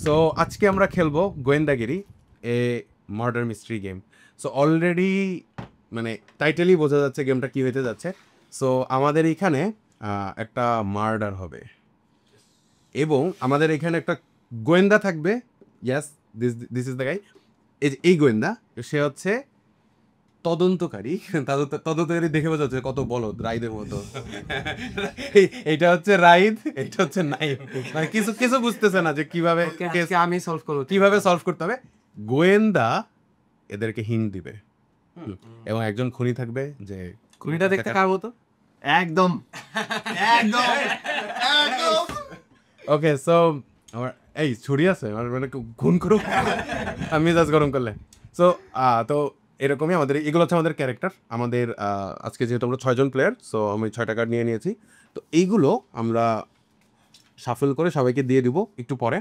So আজকে আমরা খেলবো গোয়েন্দাগিরি a murder mystery game. So already মানে টাইটেলই বোঝা যাচ্ছে গেমটা কী হতে যাচ্ছে। সো আমাদের এখানে একটা মার্ডার হবে এবং আমাদের এখানে একটা গোয়েন্দা থাকবে। ইয়াস, দিস ইজ দ্য গাই। এই গোয়েন্দা সে হচ্ছে তদন্তকারী। তদন্তকারী দেখে বোঝা যাচ্ছে কত বলদ, রাইদের মতো। এইটা হচ্ছে রাইদ, এটা হচ্ছে নাইম। মানে কিছু কিছু বুঝতেছে না যে কিভাবে আমি সলভ করব, কিভাবে সলভ করতে হবে। গোয়েন্দা এদেরকে হিন্ট দিবে এবং একজন খুনি থাকবে যে খুনিটা দেখতে কার মতো। একদম একদম একদম। ওকে, সো আমার এই ছুরি আছে, আমার মানে খুন করো আমি মেজাজ গরম করলে। সো তো এরকমই আমাদের এগুলো হচ্ছে আমাদের ক্যারেক্টার। আমাদের আজকে যেহেতু আমরা 6 জন প্লেয়ার, সো আমি 6টা কার্ড নিয়ে নিয়েছি। তো এইগুলো আমরা শাফল করে সবাইকে দিয়ে দিব একটু পরে।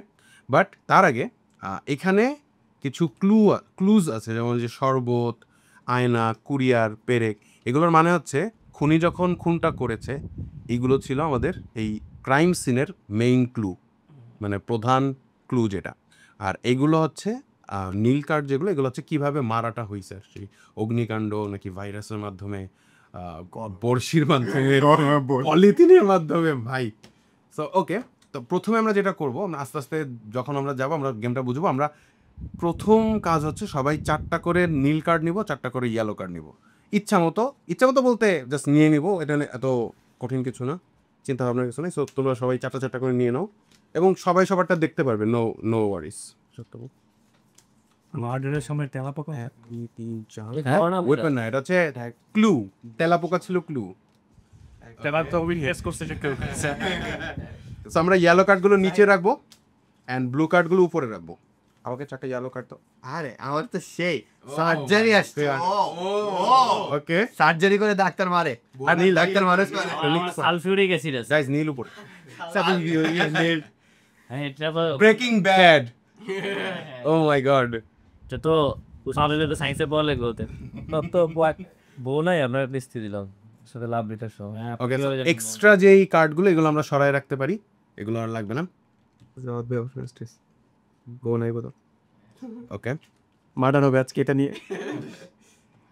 বাট তার আগে এখানে কিছু ক্লুজ আছে, যেমন যে শরবত, আয়না, কুরিয়ার, পেরেক। এগুলোর মানে হচ্ছে খুনি যখন খুনটা করেছে এইগুলো ছিল আমাদের এই ক্রাইম সিনের মেইন ক্লু, মানে প্রধান ক্লু যেটা। আর এগুলো হচ্ছে নীল কার্ড যেগুলো, এগুলো হচ্ছে কীভাবে মারাটা হয়েছে, সেই অগ্নিকাণ্ড নাকি ভাইরাসের মাধ্যমে, বর্ষির মাধ্যমে, পলিথিনের মাধ্যমে, ভাই। সো ওকে, তো প্রথমে আমরা যেটা করব, আমরা আস্তে আস্তে যখন আমরা যাবো আমরা গেমটা বুঝবো। আমরা প্রথম কাজ হচ্ছে সবাই 4টা করে নীল কার্ড নিব, 4টা করে ইয়েলো কার্ড নিব। ইচ্ছা মতো বলতে জাস্ট নিয়ে নিব, এটা এত কঠিন কিছু না, চিন্তা ভাবনার কিছু নেই। সো তোমরা সবাই 4টা করে নিয়ে নাও এবং সবাই সবারটা দেখতে পারবে, নো ওয়ারিস। সত্য মার্ডারের সময় তেলাপোকা, 1 2 3 4 ওয়েপন না, এটা হচ্ছে ক্লু। তেলাপোকা ছিল ক্লু। তেলা তো উইন গেস করছে যে কেউ। সো আমরা ইয়েলো কার্ডগুলো নিচে রাখবো অ্যান্ড ব্লু কার্ডগুলো উপরে রাখবো। আমাকে 4টা ইয়েলো কার্ড তো। আরে আমার তো সেই সার্জারি আসছে। ওকে, সার্জারি করে ডাক্তার মারে আর নীল ডাক্তার মারে সালফিউরিক অ্যাসিড আছে। গাইস নীল উপরে। হ্যাঁ, এটা তো ব্রেকিং ব্যাড। ও মাই গড। এটা তো সামনে তো সায়েন্সে পড়া লাগবে ওতে। তো বউ নাই, আমরা লিস্ট দিলাম সাথে লাভ লেটার সহ। ওকে, এক্সট্রা যেই কার্ডগুলো এগুলো আমরা সরায় রাখতে পারি, এগুলো আর লাগবে না। বউ নাই বলো, ওকে, মার্ডার হবে আজকে এটা নিয়ে।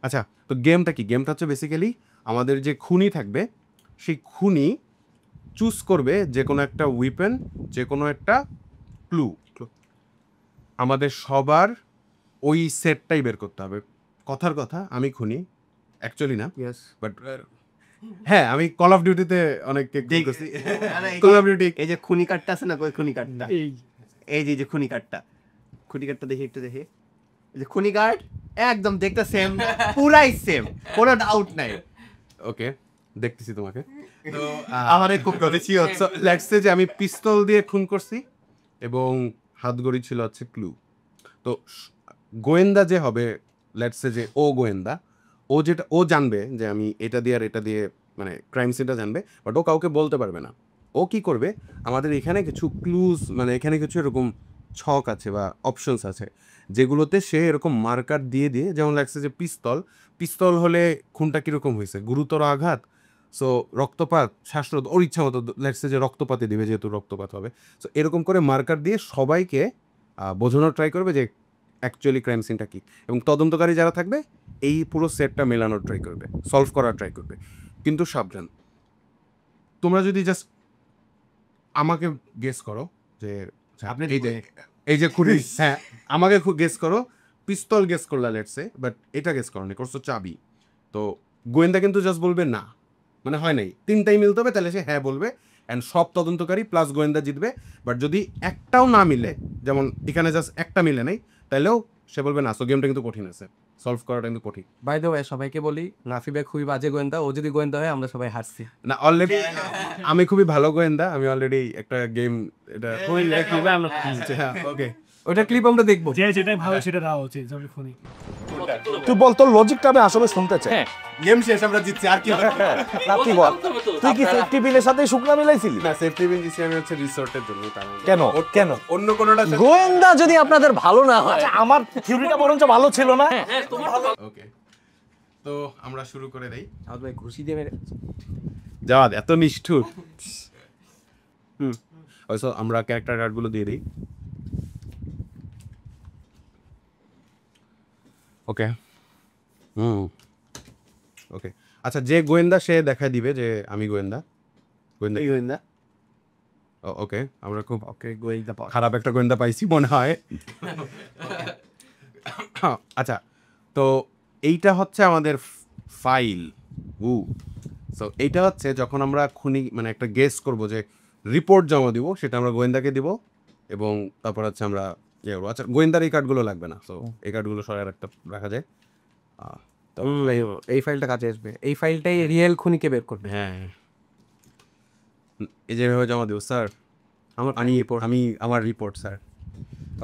আচ্ছা, তো গেমটা কি? গেমটা হচ্ছে বেসিক্যালি আমাদের যে খুনি থাকবে সেই খুনি চুজ করবে যে কোনো একটা উইপেন, যে কোনো একটা ক্লু। আমাদের সবার ওই সেটটাই বের করতে হবে। কথার কথা, আমি খুনি অ্যাকচুয়ালি না, বাট হ্যাঁ আমি কল অফ ডিউটিতে অনেক কল অফ ডিউটি। এই যে খুনি কার্ডটা আছে না, কই খুনি কার্ডটা, এই যে খুনি কার্ডটা, খুনি কার্ডটা দেখি একটু, দেখি। এই যে খুনি কার্ড একদম দেখতে সেম, পুরাই সেম, কোনো ডাউট নাই। ওকে, দেখতেছি তোমাকে। তো আমার খুব করেছি হচ্ছে লেটস সে যে আমি পিস্তল দিয়ে খুন করছি এবং হাতগড়ি ছিল হচ্ছে ক্লু। তো গোয়েন্দা যে হবে, লেটস সে যে ও গোয়েন্দা, ও জানবে যে আমি এটা দিয়ে আর এটা দিয়ে, মানে ক্রাইম সিনটা জানবে, বাট ও কাউকে বলতে পারবে না। ও কি করবে, আমাদের এখানে কিছু ক্লুজ, মানে এখানে কিছু এরকম ছক আছে বা অপশনস আছে যেগুলোতে সে এরকম মার্কার দিয়ে দিয়ে, যেমন লাগছে যে পিস্তল হলে খুনটা কীরকম হয়েছে, গুরুতর আঘাত, সো রক্তপাত, শ্বাসরোধ, ওর ইচ্ছা মতো লাগছে যে রক্তপাতে দিবে, যেহেতু রক্তপাত হবে। সো এরকম করে মার্কার দিয়ে সবাইকে বোঝানোর ট্রাই করবে যে অ্যাকচুয়ালি ক্রাইম সিনটা কী, এবং তদন্তকারী যারা থাকবে এই পুরো সেটটা মেলানোর ট্রাই করবে, সলভ করার ট্রাই করবে। কিন্তু সাবধান, তোমরা যদি জাস্ট আমাকে গেস করো যে আপনি এই যে খুনি, হ্যাঁ আমাকে গেস করো, পিস্তল গেস করলা লেটসে, বাট এটা গেস করো নি, করছো চাবি, তো গোয়েন্দা কিন্তু জাস্ট বলবে না, মানে হয় নাই, 3টাই মিলতে হবে, তাহলে সে হ্যাঁ বলবে অ্যান্ড সব তদন্তকারী প্লাস গোয়েন্দা জিতবে। বাট যদি একটাও না মিলে, যেমন এখানে জাস্ট একটা মিলে নেই, তাহলেও সে বলবে না। সো গেমটা কিন্তু কঠিন আছে, সলভ করাটা কিন্তু কঠিন। বাই দ্য ওয়ে সবাইকে বলি, নাফি ভাই খুবই বাজে গোয়েন্দা, ও যদি গোয়েন্দা হয় আমরা সবাই হারছি। না, অলরেডি আমি খুবই ভালো গোয়েন্দা, আমি অলরেডি একটা গেম এটা ওকে, ওটা ক্লিপ আমরা দেখবো। যে যেটাই ভালো সেটা দেওয়া উচিত। যেমন খুনি, তুই বল, তোর লজিকটা আমি আসলে শুনতে চাই। গেম শেষ, আমরা জিতছি, আর কি হবে? তুই বল, তুই কি সেফটি বিলের সাথে শুকনা মিলাইছিলি? না, সেফটি বিল দিছি আমি হচ্ছে রিসোর্টের জন্য। কেন কেন অন্য কোনোটা? গোয়েন্দা যদি আপনাদের ভালো না হয়, আমার থিওরিটা বরঞ্চ ভালো ছিল না। ওকে, তো আমরা শুরু করে দেই। আর ভাই ঘুষি দিয়ে মেরে যাওয়াদ এত নিষ্ঠুর। ওইসব আমরা ক্যারেক্টার কার্ডগুলো দিয়ে দিই। ওকে ওকে আচ্ছা, যে গোয়েন্দা সে দেখা দিবে যে আমি গোয়েন্দা। গোয়েন্দা এই গোয়েন্দা ওকে, আমরা খুব ওকে গোয়েন্দা খারাপ একটা গোয়েন্দা পাইছি মনে হয়। আচ্ছা, তো এইটা হচ্ছে আমাদের ফাইল। সো এইটা হচ্ছে যখন আমরা খুনি মানে একটা গেস করব যে রিপোর্ট জমা দিব, সেটা আমরা গোয়েন্দাকে দিব এবং তারপর হচ্ছে আমরা ইয়ে করবো। আচ্ছা, গোয়েন্দার এই কার্ডগুলো লাগবে না, সো এই কার্ডগুলো সরাই রাখা যায়। এই ফাইলটা কাজে আসবে, এই ফাইলটাই রিয়েল খুনিকে বের করবে। হ্যাঁ, এই যেভাবে জমা দেবো স্যার, আমার রিপোর্ট স্যার।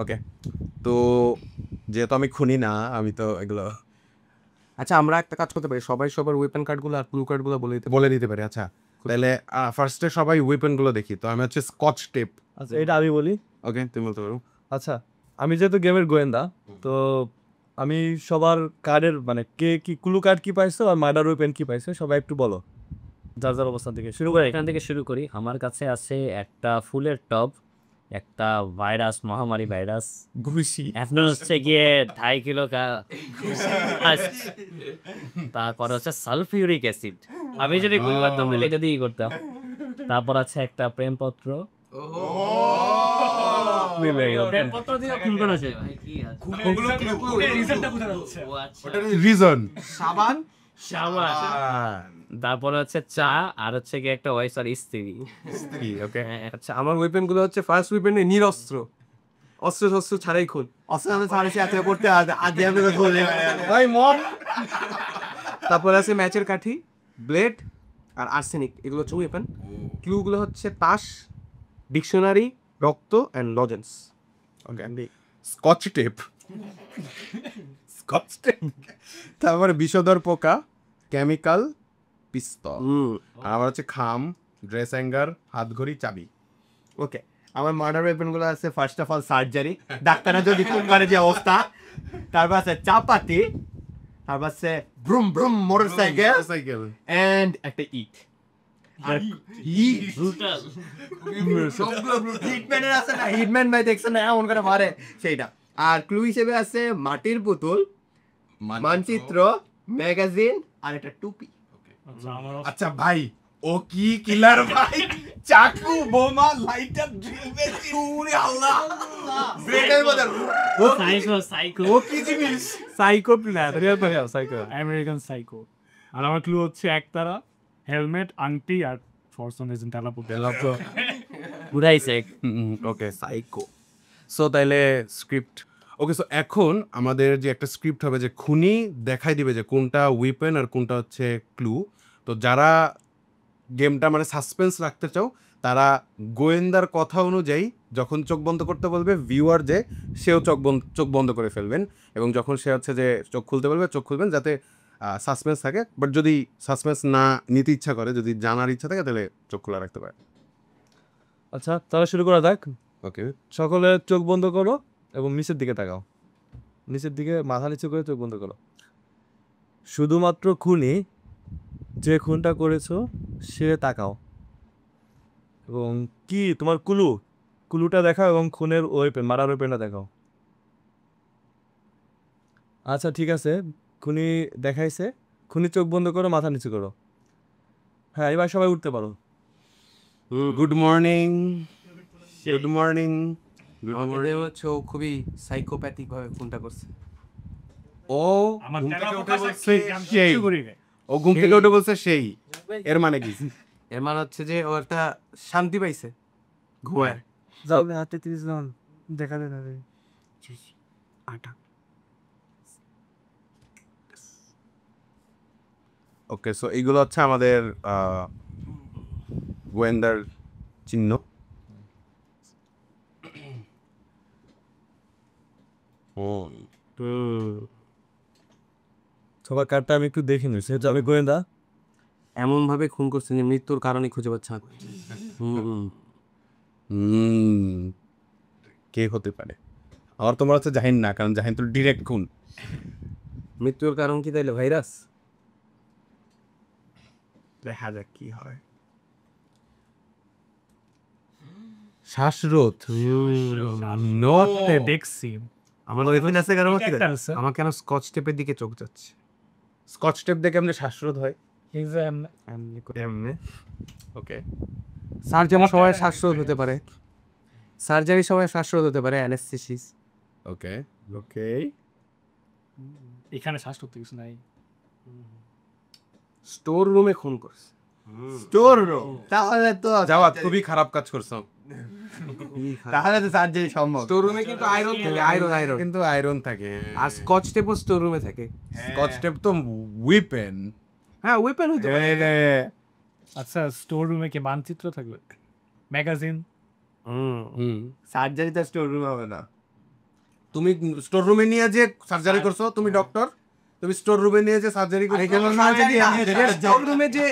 ওকে, তো যেহেতু আমি খুনি না, আমি তো এগুলো আচ্ছা, আমরা একটা কাজ করতে পারি, সবাই সবার ওয়েপন কার্ডগুলো আর ক্লু কার্ডগুলো বলে দিতে পারি। আচ্ছা, তাহলে ফার্স্টে সবাই ওয়েপনগুলো দেখি। তো আমি হচ্ছে স্কচ টেপ। আচ্ছা, এটা আমি বলি। ওকে, তুমি বলতে পারো। আচ্ছা, আমি যেহেতু গেমের গোয়েন্দা, তো আমি সবার কার্ডের মানে কে কি ক্লু কার্ড কি পাইছো আর মার্ডার ওয়েপেন কি পাইছো সবাই একটু বলো, যার যার অবস্থান থেকে শুরু করে। এখান থেকে শুরু করি। আমার কাছে আছে একটা ফুলের টব, একটা ভাইরাস, মহামারী ভাইরাস, ঘুষি, এখন হচ্ছে গিয়ে 2.5 কিলো তারপর হচ্ছে সালফিউরিক অ্যাসিড। আমি যদি ভুল করতাম তাহলে এটা দিয়েই করতাম। তারপর আছে একটা প্রেমপত্র। প্রেমপত্র দিয়ে খুন করা আছে। রিজন সাবান তারপরে হচ্ছে চা, আর হচ্ছে গিয়ে একটা ওয়াইফ আর স্ত্রী। ওকে, আচ্ছা, আমার ওয়েপেনগুলো হচ্ছে ফার্স্ট ওয়েপেনে নিরস্ত্র, অস্ত্র শস্ত্র ছাড়াই খুন। অসুবিধা ছাড়েছি এত করতে আজ আমি বলে ভাই মর। তারপরে আছে ম্যাচের কাঠি, ব্লেড আর আর্সেনিক, এগুলো হচ্ছে ওয়েপেন। ক্লুগুলো হচ্ছে তাস, ডিকশনারি, রক্ত and lozenges. Okay, Scotch tape, তারপরে বিষধর পোকা, কেমিক্যাল, পিস্তল, আর আমার হচ্ছে খাম, ড্রেস হ্যাঙ্গার, হাত ঘড়ি, চাবি। ওকে, আমার মার্ডার ওয়েপনগুলো আছে ফার্স্ট অফ অল সার্জারি, ডাক্তাররা যদি খুন করে যে অবস্থা। তারপর আছে চাপাতি, তারপর আছে ব্রুম ব্রুম মোটরসাইকেল এন্ড একটা ইট। হিটম্যানের আছে না, হিটম্যান ভাই দেখছেন না এমন করে মারে সেইটা। আর ক্লু হিসেবে আছে মাটির পুতুল, মানচিত্র, ম্যাগাজিন আর একটা টুপি। আচ্ছা ভাই, ও কি কিলার ভাই, চাকু, বোমা, লাইটার, ড্রিল মেশিন, ওরে আল্লাহ, ব্রেকের মধ্যে ও সাইকো ও কি জিনিস? Psycho player, real player psycho. American psycho. আর আমার ক্লু হচ্ছে একতারা, হেলমেট, আংটি আর ফর সাম রিজন তেলাপোকা। ঘুরাইছে। Okay, psycho. সো তাইলে স্ক্রিপ্ট। ওকে, সো এখন আমাদের যে একটা স্ক্রিপ্ট হবে যে খুনি দেখাই দিবে যে কোনটা ওয়েপন আর কোনটা হচ্ছে ক্লু। তো যারা গেমটা মানে সাসপেন্স রাখতে চাও, তারা গোয়েন্দার কথা অনুযায়ী যখন চোখ বন্ধ করতে বলবে ভিউয়ার যে, সেও চোখ বন্ধ করে ফেলবেন, এবং যখন সে হচ্ছে যে চোখ খুলতে বলবে চোখ খুলবেন, যাতে সাসপেন্স থাকে। বাট যদি সাসপেন্স না নিতে ইচ্ছা করে, যদি জানার ইচ্ছা থাকে, তাহলে চোখ খোলা রাখতে পারে। আচ্ছা, তাহলে শুরু করা যাক। ওকে, সকলে চোখ বন্ধ করো এবং নিচের দিকে তাকাও, নিচের দিকে মাথা নিচু করে চোখ বন্ধ করো। শুধুমাত্র খুনি যে খুনটা করেছো সে তাকাও, এবং কি তোমার ক্লুটা দেখাও এবং খুনের ওয়েপেন, মারার ওয়েপেনটা দেখাও। আচ্ছা ঠিক আছে, খুনি দেখাইছে, খুনি চোখ বন্ধ করো, মাথা নিচু করো। হ্যাঁ, এবার সবাই উঠতে পারো। Good morning, good morning. মনে হচ্ছে ও খুবই সাইকোপ্যাথিক ভাবে খুনটা করছে। ও আমার ঘুম থেকে উঠে তেলাপোকা বলছে আমি সেই, কিছু করি নাই। ও ঘুম থেকে উঠে বলছে সেই, এর মানে কি? এর মানে হচ্ছে যে ও একটা শান্তি পাইছে ঘুমায়। যাও হাতে 30 জন দেখা দেন আরে আটা। ওকে, সো এইগুলো হচ্ছে আমাদের গোয়েন্দার চিহ্ন। সবার কার্ডটা আমি একটু দেখে নিই, সেহেতু আমি গোয়েন্দা। এমন ভাবে খুন করছে যে মৃত্যুর কারণে খুঁজে পাচ্ছে না। কে হতে পারে? আমার তোমার হচ্ছে জাহিন না, কারণ জাহিন তো ডিরেক্ট খুন। মৃত্যুর কারণ কি তাইলে ভাইরাস? দেখা যাক কি হয়। শ্বাসরোধ, দেখছি আমার ওয়েপেন আছে কারণ একটা আছে। আমার কেন স্কচ টেপের দিকে চোখ যাচ্ছে। স্কচ টেপ দেখে এমনি শ্বাসরোধ হয়। এমনি ওকে, সার্জারি সবাই শ্বাসরোধ হতে পারে, সার্জারি সবাই শ্বাসরোধ হতে পারে, অ্যানেস্থেসিস। ওকে, ওকে, এখানে শ্বাস করতে কিছু নাই। স্টোর রুমে খুন করছে। স্টোর রুম, তাহলে তো জাওয়াদ খুবই খারাপ কাজ করছো। তাহলে তো সার্জারি সম্ভব। স্টোর রুমে কিন্তু আয়রন থাকে, আয়রন। কিন্তু আয়রন থাকে। আর স্কচ টেপও স্টোর রুমে থাকে। স্কচ টেপ তো উইপেন। হ্যাঁ, ওয়েপেন হতে পারে। আচ্ছা, স্টোর রুমে কি মানচিত্র থাকবে, ম্যাগাজিন? সার্জারি তো স্টোর রুম হবে না। তুমি স্টোর রুমে নিয়ে যে সার্জারি করছো, তুমি ডক্টর, তুমি স্টোর রুমে নিয়ে যে সার্জারি করছো।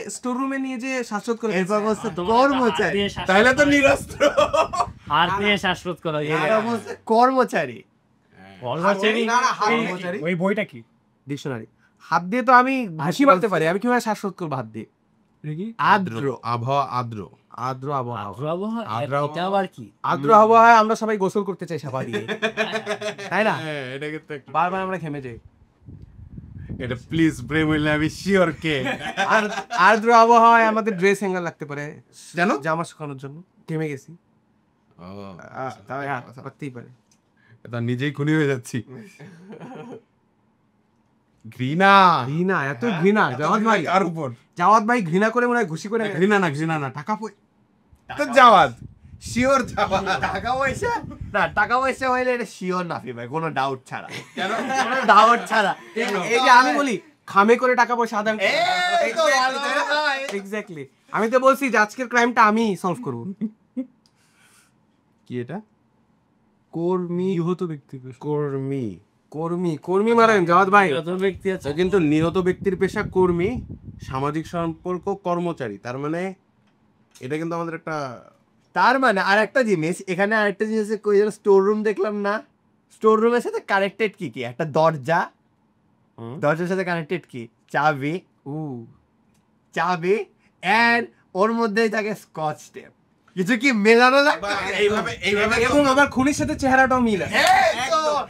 স্টোর রুমে নিয়ে যে শ্বাসরোধ করে এরপর বলছে কর্মচারী, তাহলে তো নিরস্ত্র। হাত দিয়ে শ্বাসরোধ করা এরপর বলছে কর্মচারী। কর্মচারী। ওই বইটা কি? ডিকশনারি। হাত দিয়ে তো আমি ঘুষি মারতে পারি, আমি কিভাবে শ্বাসরোধ করবো হাত দিয়ে? আদ্র, আবহাওয়া আদ্র। আর্দ্র আবহাওয়া। এটা আবার কি? আর্দ্র আবহাওয়ায় আমরা সবাই গোসল করতে চাই সাবা দিয়ে, তাই না? হ্যাঁ, এটা কিন্তু একটু- বারবার আমরা ঘেমে যাই। এটা প্লিজ ব্রেম হইলে আমি শিওর কে। আর আর্দ্র আবহাওয়ায় আমাদের ড্রেস হ্যাঙ্গার লাগতে পারে, জানো? জামা শুকানোর জন্য। ঘেমে গেছি, ও, তাহলে করতেই পারে। এটা নিজেই খুনি হয়ে যাচ্ছি। ঘৃণা। ঘৃণা, এত ঘৃণা জাওয়াদ ভাই। আর উপর জাওয়াদ ভাই ঘৃণা করে মনে হয় ঘুষি করে। ঘৃণা না, টাকা তো জাওয়াদ, শিওর জাওয়াদ। টাকা পয়সা না, টাকা পয়সা হইলে এটা শিওর নাফি ভাই, কোনো ডাউট ছাড়া। কেন? কোনো ডাউট ছাড়া। এই যে আমি বলি খামে করে টাকা পয়সা আদান। এই তো ভালো ভাই। এক্স্যাক্টলি, আমি তো বলছি যে আজকের ক্রাইমটা আমি সলভ করবো। কি এটা? কর্মী, নিহত ব্যক্তি। কর্মী। কর্মী মারেন জাওয়াদ ভাই। যত ব্যক্তি আছে তো কিন্তু নিহত ব্যক্তির পেশা কর্মী, সামাজিক সম্পর্ক কর্মচারী, তার মানে এটা কিন্তু আমাদের একটা তার মানে আর একটা জিনিস, এখানে আরেকটা জিনিস আছে, কই যেন স্টোর রুম দেখলাম না, স্টোর রুমের সাথে কানেক্টেড কি কি? একটা দরজা, দরজার সাথে কানেক্টেড কি? চাবি, চাবি, এন্ড ওর মধ্যেই থাকে স্কচ টেপ। কিছু কি মেলানো লাগবে? এইভাবে এবং আমার খুনির সাথে চেহারাটাও মিল আছে।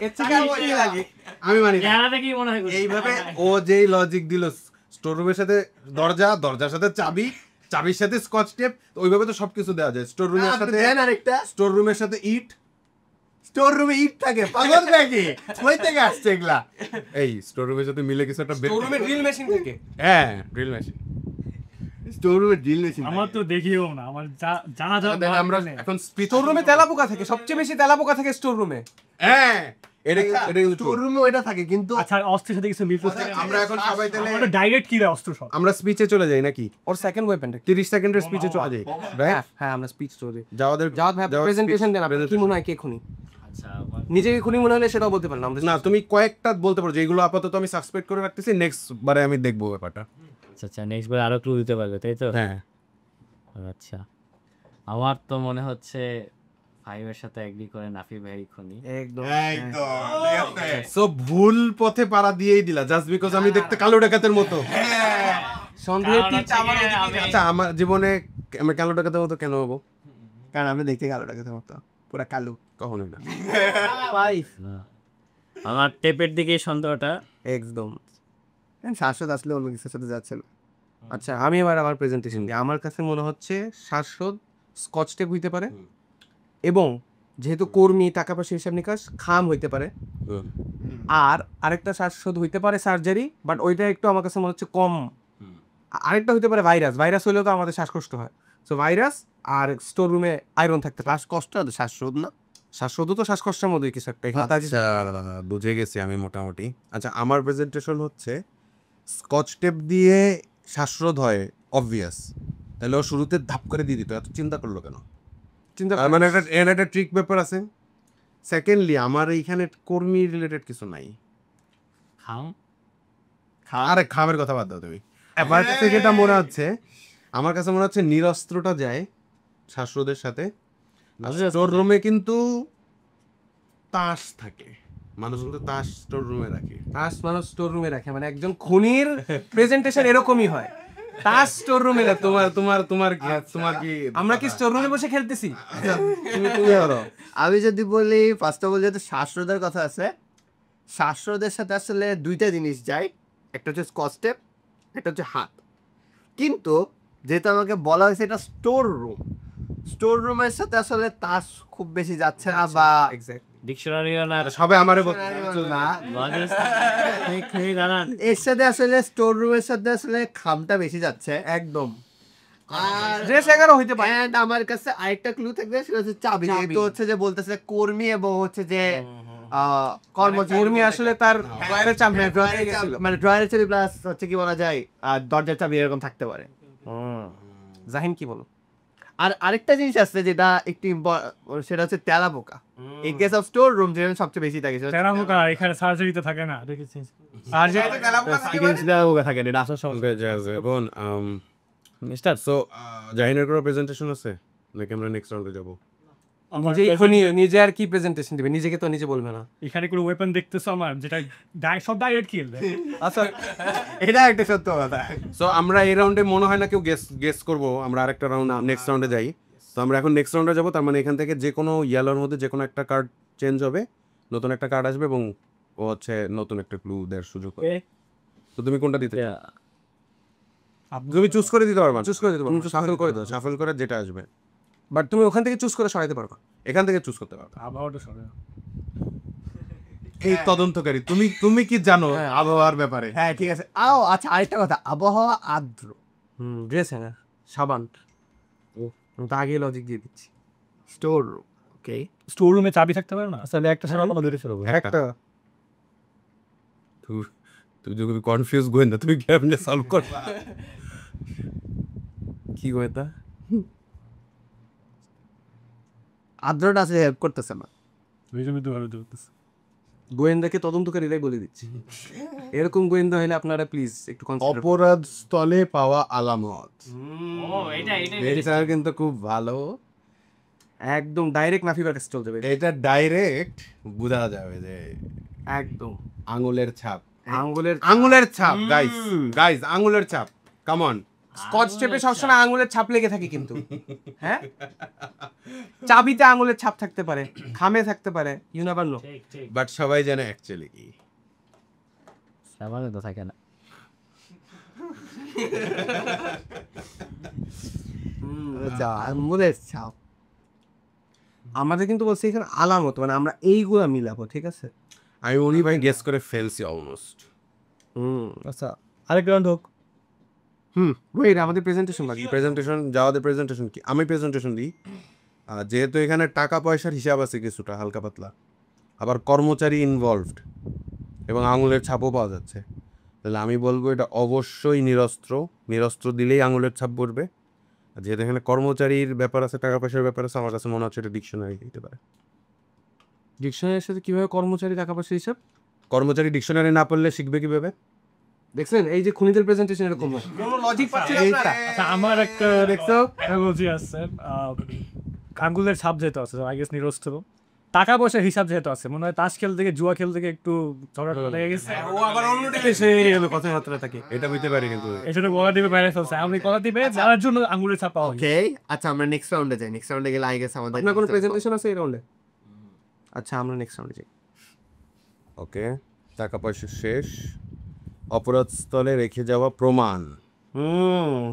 এর থেকে আর কি লাগে? আমি মানি না। চেহারা দেখেই মনে হয় এইভাবে ও যেই লজিক দিল, স্টোর রুমের সাথে দরজা, দরজার সাথে চাবি, চাবির সাথে স্কচ টেপ, ওইভাবে তো সবকিছু দেওয়া যায়। স্টোর রুমের সাথে দেন আরেকটা, স্টোর রুমের সাথে ইট। স্টোর রুমে ইট থাকে, পাগল নাকি? কই থেকে আসছে এগুলা? এই স্টোর রুমের সাথে মিলে কিছু একটা স্টোর রুমে ড্রিল মেশিন থাকে। হ্যাঁ, ড্রিল মেশিন। স্টোর রুমে ড্রিল মেশিন। আমার তো দেখিও না, আমার জানা আমরা এখন স্টোর রুমে তেলাপোকা থাকে, সবচেয়ে বেশি তেলাপোকা থাকে স্টোর রুমে। হ্যাঁ, এটা কিন্তু স্টোর রুমে ওটা থাকে, কিন্তু আচ্ছা, অস্ত্রের সাথে কিছু মিল করতে আমরা এখন সবাই তাহলে ডাইরেক্ট কি দেয় অস্ত্র সব? আমরা স্পিচে চলে যাই নাকি? ওর সেকেন্ড ওয়েপনটা 30 সেকেন্ডের স্পিচে চলে যাই। রাইট? হ্যাঁ, আমরা স্পিচ চলে। জাওয়াদ ভাই প্রেজেন্টেশন দেন, আপনার কি মনে হয় কে খুনি? আচ্ছা নিজেকে খুনি মনে হলে সেটাও বলতে পারেন আমাদের। না, তুমি কয়েকটা বলতে পারো যেগুলো আপাতত আমি সাসপেক্ট করে রাখতেছি, নেক্সট বারে আমি দেখবো ব্যাপারটা। আচ্ছা, নেক্সট বার আরো ক্লু দিতে পারবে, তাই তো? হ্যাঁ, আচ্ছা, আমার তো মনে হচ্ছে ফাইভের সাথে এগ্রি করে নাফি ভাই খুনি। একদম সো ভুল পথে পাড়া দিয়েই দিলা জাস্ট বিকজ আমি দেখতে কালো ডাকাতের মতো। সন্দেহের কারণ তীরটা আমার হচ্ছে ওদিকেই আমি- যাচ্ছে। আচ্ছা, আমার জীবনে আমি কালো ডাকাতের মতো কেন হবো? কারণ আমরা দেখতে কালো টাকা মতো পুরা কালো। কখনোই না। আমার টেপের দিকে সন্দেহটা। একদম। শ্বাসরোধ আসলে অন্য কিছুর সাথে যাচ্ছে না। আচ্ছা, আমি এবার আমার প্রেজেন্টেশন দিই। আমার কাছে মনে হচ্ছে শ্বাসরোধ স্কচ টেপ হইতে পারে, এবং যেহেতু কর্মী, টাকা পয়সা হিসাব নিকাশ, খাম হইতে পারে। আর আরেকটা শ্বাসরোধ হইতে পারে সার্জারি, বাট ওইটা একটু আমার কাছে মনে হচ্ছে কম। আরেকটা হইতে পারে ভাইরাস হইলেও তো আমাদের শ্বাসকষ্ট হয়। সো ভাইরাস আর স্টোর রুমে আয়রন থাকতে পারে। শ্বাসকষ্ট আর শ্বাসরোধ না, শ্বাসরোধও তো শ্বাসকষ্টের মধ্যে কিছু একটা। আচ্ছা, বুঝে গেছি আমি মোটামুটি। আচ্ছা, আমার প্রেজেন্টেশন হচ্ছে স্কচ টেপ দিয়ে শ্বাসরোধ হয় অবভিয়াস, তাহলে ও শুরুতে ধাপ করে দিয়ে দিত, এত চিন্তা করলো কেন? চিন্তা তার মানে একটা ট্রিক ব্যাপার আছে। সেকেন্ডলি, আমার এইখানে কর্মী রিলেটেড কিছু নাই। খাও আরে খামের কথা বাদ দাও তুমি। আমার কাছে যেটা মনে হচ্ছে, আমার কাছে মনে হচ্ছে নিরস্ত্রটা যায় শ্বাসরোধের সাথে। স্টোর রুমে কিন্তু তাস থাকে, মানুষ কিন্তু তাস স্টোর রুমে রাখে। মানুষ স্টোর রুমে রাখে, মানে একজন খুনির প্রেজেন্টেশন এরকমই হয়। তার স্টোর রুমে না তোমার তোমার তোমার কি তোমার কি আমরা কি স্টোর রুমে বসে খেলতেছি? আমি যদি বলি ফার্স্ট অফ অল যেহেতু শ্বাসরোধের কথা আছে, শ্বাসরোধের সাথে আসলে দুইটা জিনিস যায়, একটা হচ্ছে স্কচ টেপ, একটা হচ্ছে হাত। কিন্তু যেহেতু আমাকে বলা হয়েছে এটা স্টোর রুমের সাথে আসলে তাস খুব বেশি যাচ্ছে না, বা ডিকশনারিও না সবে আমারে না জানান এর সাথে আসলে স্টোর রুমের সাথে আসলে খামটা বেশি যাচ্ছে একদম আর ড্রেস 11 হইতে পারে। And আমার কাছে আরেকটা ক্লু থাকবে, সেটা হচ্ছে চাবি। যেহেতু হচ্ছে যে বলতেছে কর্মী এবং হচ্ছে যে কর্মী আসলে তার ড্রয়ারের চাবি ড্রয়ারে গেছিল। মানে ড্রয়ারের চাবি প্লাস হচ্ছে কি বলা যায় দরজার চাবি এরকম থাকতে পারে। জাহিন কি বলো? আর আরেকটা জিনিস আছে যেটা একটু সেটা হচ্ছে তেলাপোকা। In case of store room যেখানে সবচেয়ে বেশি থাকে সেটা তেরামুখা এখানে সার্জারিতে থাকে না, দেখেছিস? আর যে তেলাপোকা থাকে না, এটা আসল সমস্যা। বোন মিস্টার সো জাহিনের কোনো প্রেজেন্টেশন আছে নাকি আমরা নেক্সট রাউন্ডে যাব? যে এখনই নিজে আর কি প্রেজেন্টেশন দিবে, নিজেকে তো নিজে বলবে না। এখানে কোনো ওয়েপন দেখতেছো আমার যেটা সব ডাইরেক্ট কিল দেয়? আচ্ছা এটা একটা সত্য কথা। সো আমরা এই রাউন্ডে মনে হয় না কেউ গেস করব, আমরা আরেকটা রাউন্ড নেক্সট রাউন্ডে যাই। তো আমরা এখন নেক্সট রাউন্ডে যাব, তার মানে এখান থেকে যে কোনো ইয়েলোর মধ্যে যে কোনো একটা কার্ড চেঞ্জ হবে, নতুন একটা কার্ড আসবে এবং ও হচ্ছে নতুন একটা ক্লু দেওয়ার সুযোগ পাবে। তো তুমি কোনটা দিতে? তুমি চুজ করে দিতে পারবা, চুজ করে দিতে পারবো, শাফল করে দাও, শাফল করে যেটা আসবে বাট তুমি ওখান থেকে চুজ করে সরাইতে পারবা। এখান থেকে চুজ করতে পারবা। আবহাওয়াটা সরে এই তদন্তকারী, তুমি তুমি কি জানো আবহাওয়ার ব্যাপারে? হ্যাঁ ঠিক আছে। আচ্ছা আরেকটা কথা, আবহাওয়া আর্দ্র। ড্রেস হ্যাঁ সাবান। আমি তো আগেই লজিক দিয়ে দিচ্ছি। স্টোর রুম, ওকে। স্টোর রুমে চাবি থাকতে পারে না? আসলে একটা সারা আমরা ধরে ফেলবো। একটা তুই যদি কনফিউজ গোয়েন্দা, তুমি কেমনে সলভ কর? কি গোয়েন্দা? আর্দ্রটা আছে হেল্প করতেছে না। দুই জমি তো ভালো ধরতেছে। গোয়েন্দাকে তদন্তকারীরাই বলে দিচ্ছি। এরকম গোয়েন্দা হলে আপনারা প্লিজ একটু কনসিডার। অপরাধ স্থলে পাওয়া আলামত, ও এটা এটা কিন্তু খুব ভালো। একদম ডাইরেক্ট নাফিবার কাছে চলে যাবে। এটা ডাইরেক্ট বোঝা যাবে যে একদম আঙুলের ছাপ, আঙ্গুলের আঙুলের ছাপ। গাইস আঙুলের ছাপ, কাম অন। স্কচ টেপে সবসময় আঙুলের ছাপ লেগে থাকে কিন্তু, হ্যাঁ চাবিতে আঙুলের ছাপ থাকতে পারে, খামে থাকতে পারে, ইউ নেভার নো। ঠিক ঠিক বাট সবাই জানে অ্যাকচুয়ালি কি। সাবানে তো থাকে না। আচ্ছা, আঙ্গুলের ছাপ। আমাদের কিন্তু বলছে এখানে আলামত, মানে আমরা এইগুলা মিলাবো, ঠিক আছে? আমি উনি ভাই গেস করে ফেলছি অলমোস্ট। আচ্ছা আরেক রাউন্ড হোক। ওয়েট, আমাদের প্রেজেন্টেশন বাকি। প্রেজেন্টেশন যাওয়াদের প্রেজেন্টেশন কি? আমি প্রেজেন্টেশন দিই। যেহেতু এখানে টাকা পয়সার হিসাব আছে কিছুটা হালকা পাতলা, আবার কর্মচারী ইনভলভড এবং আঙুলের ছাপও পাওয়া যাচ্ছে, তাহলে আমি বলবো এটা অবশ্যই নিরস্ত্র দিলেই আঙুলের ছাপ পড়বে। আর যেহেতু এখানে কর্মচারীর ব্যাপার আছে, টাকা পয়সার ব্যাপার আছে, আমার কাছে মনে হচ্ছে এটা ডিকশনারি দিতে পারে। ডিকশনারির সাথে কিভাবে কর্মচারী টাকা পয়সা হিসাব? কর্মচারী ডিকশনারি না পড়লে শিখবে কিভাবে? দেখছেন এই যে খুনিদের প্রেজেন্টেশন এরকম হয়, কোনো লজিক পাচ্ছি না। আচ্ছা আমার একটা দেখছো অ্যানালজি আছে, আঙ্গুলের ছাপ যেহেতু আছে, আই গেস নিরস্ত্র। টাকা পয়সার হিসাব যেহেতু আছে, মনে হয় তাস খেল থেকে জুয়া খেল থেকে একটু ঝগড়া লেগে গেছে। ও আবার অন্য দেশে কথাবার্তা থাকে। এটা বুঝতে পারি কিন্তু এই জন্য গলা দিবে বাইরে ফেলছে, আমি গলা দিবে যার জন্য আঙ্গুলের ছাপ পাওয়া ওকে, আচ্ছা আমরা নেক্সট রাউন্ডে যাই। নেক্সট রাউন্ডে গেলে আই গেস আমাদের আপনার কোনো প্রেজেন্টেশন আছে এই রাউন্ডে? আচ্ছা আমরা নেক্সট রাউন্ডে যাই। ওকে, টাকা পয়সা শেষ, অপরাধ স্থলে রেখে যাওয়া প্রমাণ।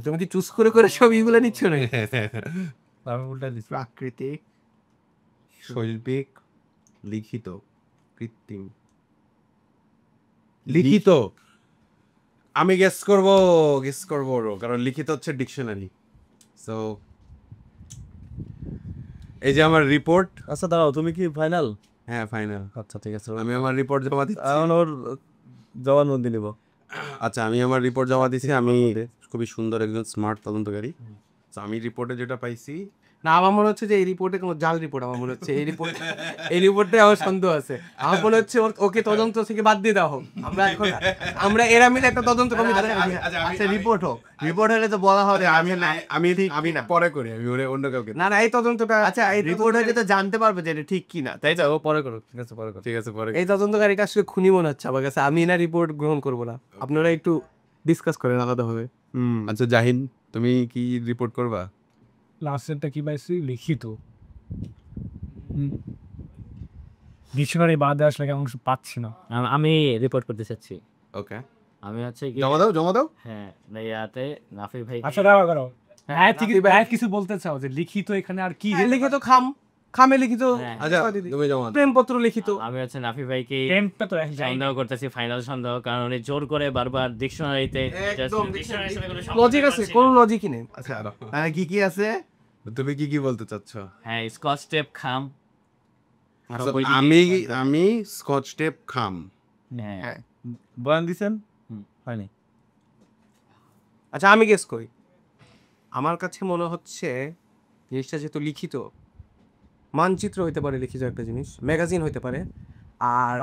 তুমি কি চুজ করে করে সব ইগুলো নিচ্ছ না? আমি উল্টা দিচ্ছি। প্রাকৃতিক, শৈল্পিক, লিখিত, কৃত্রিম। লিখিত আমি গেস করব কারণ লিখিত হচ্ছে ডিকশনারি। সো এই যে আমার রিপোর্ট। আচ্ছা দাঁড়াও, তুমি কি ফাইনাল? হ্যাঁ ফাইনাল। আচ্ছা ঠিক আছে, আমি আমার রিপোর্ট জমা দিচ্ছি। এখন ওর জবানবন্দি নিব। আচ্ছা আমি আমার রিপোর্ট জমা দিচ্ছি। আমি খুবই সুন্দর একজন স্মার্ট তদন্তকারী। তো আমি রিপোর্টে যেটা পাইছি, না আমার মনে হচ্ছে যে এই রিপোর্টে কোনো জাল রিপোর্ট। আমার মনে হচ্ছে এই রিপোর্টে আমার সন্দেহ আছে। আমার মনে হচ্ছে ওকে তদন্ত থেকে বাদ দিয়ে দেওয়া হোক। আমরা এরা মিলে একটা তদন্ত কমিটি। আচ্ছা রিপোর্ট হোক, রিপোর্ট হলে তো বলা হবে আমি না পরে করি, আমি অন্য কাউকে। না এই তদন্তটা, আচ্ছা এই রিপোর্ট হলে তো জানতে পারবে যে এটা ঠিক কি না, তাই তো? ও পরে করো, ঠিক আছে পরে করো। ঠিক আছে পরে। এই তদন্তকারীটা আসলে খুনি মনে হচ্ছে আমার কাছে। আমি না রিপোর্ট গ্রহণ করবো না, আপনারা একটু ডিসকাস করেন আলাদাভাবে। আচ্ছা জাহিন, তুমি কি রিপোর্ট করবা? লাস্টেরটা কি পাইছি লিখিত ডিকশনারি বাদে আসলে কেমন পাচ্ছি না। আমি রিপোর্ট করতে চাচ্ছি। ওকে, আমি হচ্ছে কি জমা দাও। হ্যাঁ ইয়াতে নাফি ভাই আচ্ছা দাঁড়াও করো, হ্যাঁ ঠিক হ্যাঁ কিছু বলতে চাও যে লিখিত এখানে আর কি লিখিত খামে লিখিত আচ্ছা তুমি জমা দাও। প্রেমপত্র লিখিত। আমি হচ্ছে নাফি ভাইকে টেম্পটা তো এক যাই সন্দেহ করতেছি, ফাইনাল সন্দেহ, কারণ উনি জোর করে বারবার ডিকশনারিতে লজিক আছে, কোনো লজিকই নেই। আচ্ছা কি কি আছে? তুমি কি বলতে চাচ্ছ? হ্যাঁ স্কচ টেপ খাম। আমি স্কচ টেপ খাম। হ্যাঁ বয়ান দিছেন হয়নি। আচ্ছা আমি গেস করি, আমার কাছে মনে হচ্ছে জিনিসটা যেহেতু লিখিত, মানচিত্র হইতে পারে লিখিত একটা জিনিস, ম্যাগাজিন হইতে পারে। আর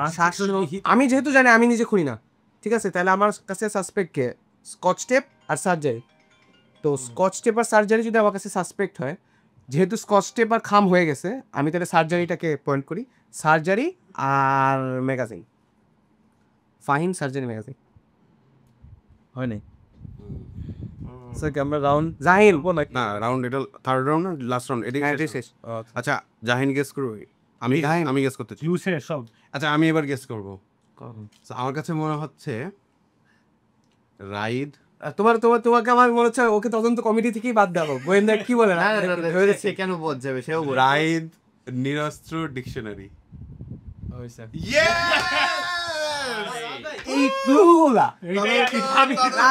আমি যেহেতু জানি আমি নিজে খুনি না, ঠিক আছে, তাহলে আমার কাছে সাসপেক্ট কে? স্কচ টেপ আর সার্জারি। তো স্কচ টেপ আর সার্জারি যদি আমার কাছে সাসপেক্ট হয়, যেহেতু স্কচ টেপ আর খাম হয়ে গেছে, আমি তাহলে সার্জারিটাকে পয়েন্ট করি। সার্জারি আর ম্যাগাজিন, ফাহিম সার্জারি ম্যাগাজিন। হয়নি। স্যার আমরা রাউন্ড জাহিন না রাউন্ড, এটা থার্ড রাউন্ড না লাস্ট রাউন্ড? এটাই হ্যাঁ, শেষ? শেষ। আচ্ছা জাহিন গেস করবো। আমি গেস করতে চাই। ইউসে সব আচ্ছা আমি এবার গেস করবো। So, আমার কাছে মনে হচ্ছে রাইড। তোমাকে আমার মনে হচ্ছে ওকে তদন্ত কমিটি থেকেই বাদ দেবো। গোয়েন্দা কি বলে না, সে কেন বোধ যাবে, সেও বলবে। রাইড নিরস্ত্র ডিকশনারি। এই ক্লুগুলা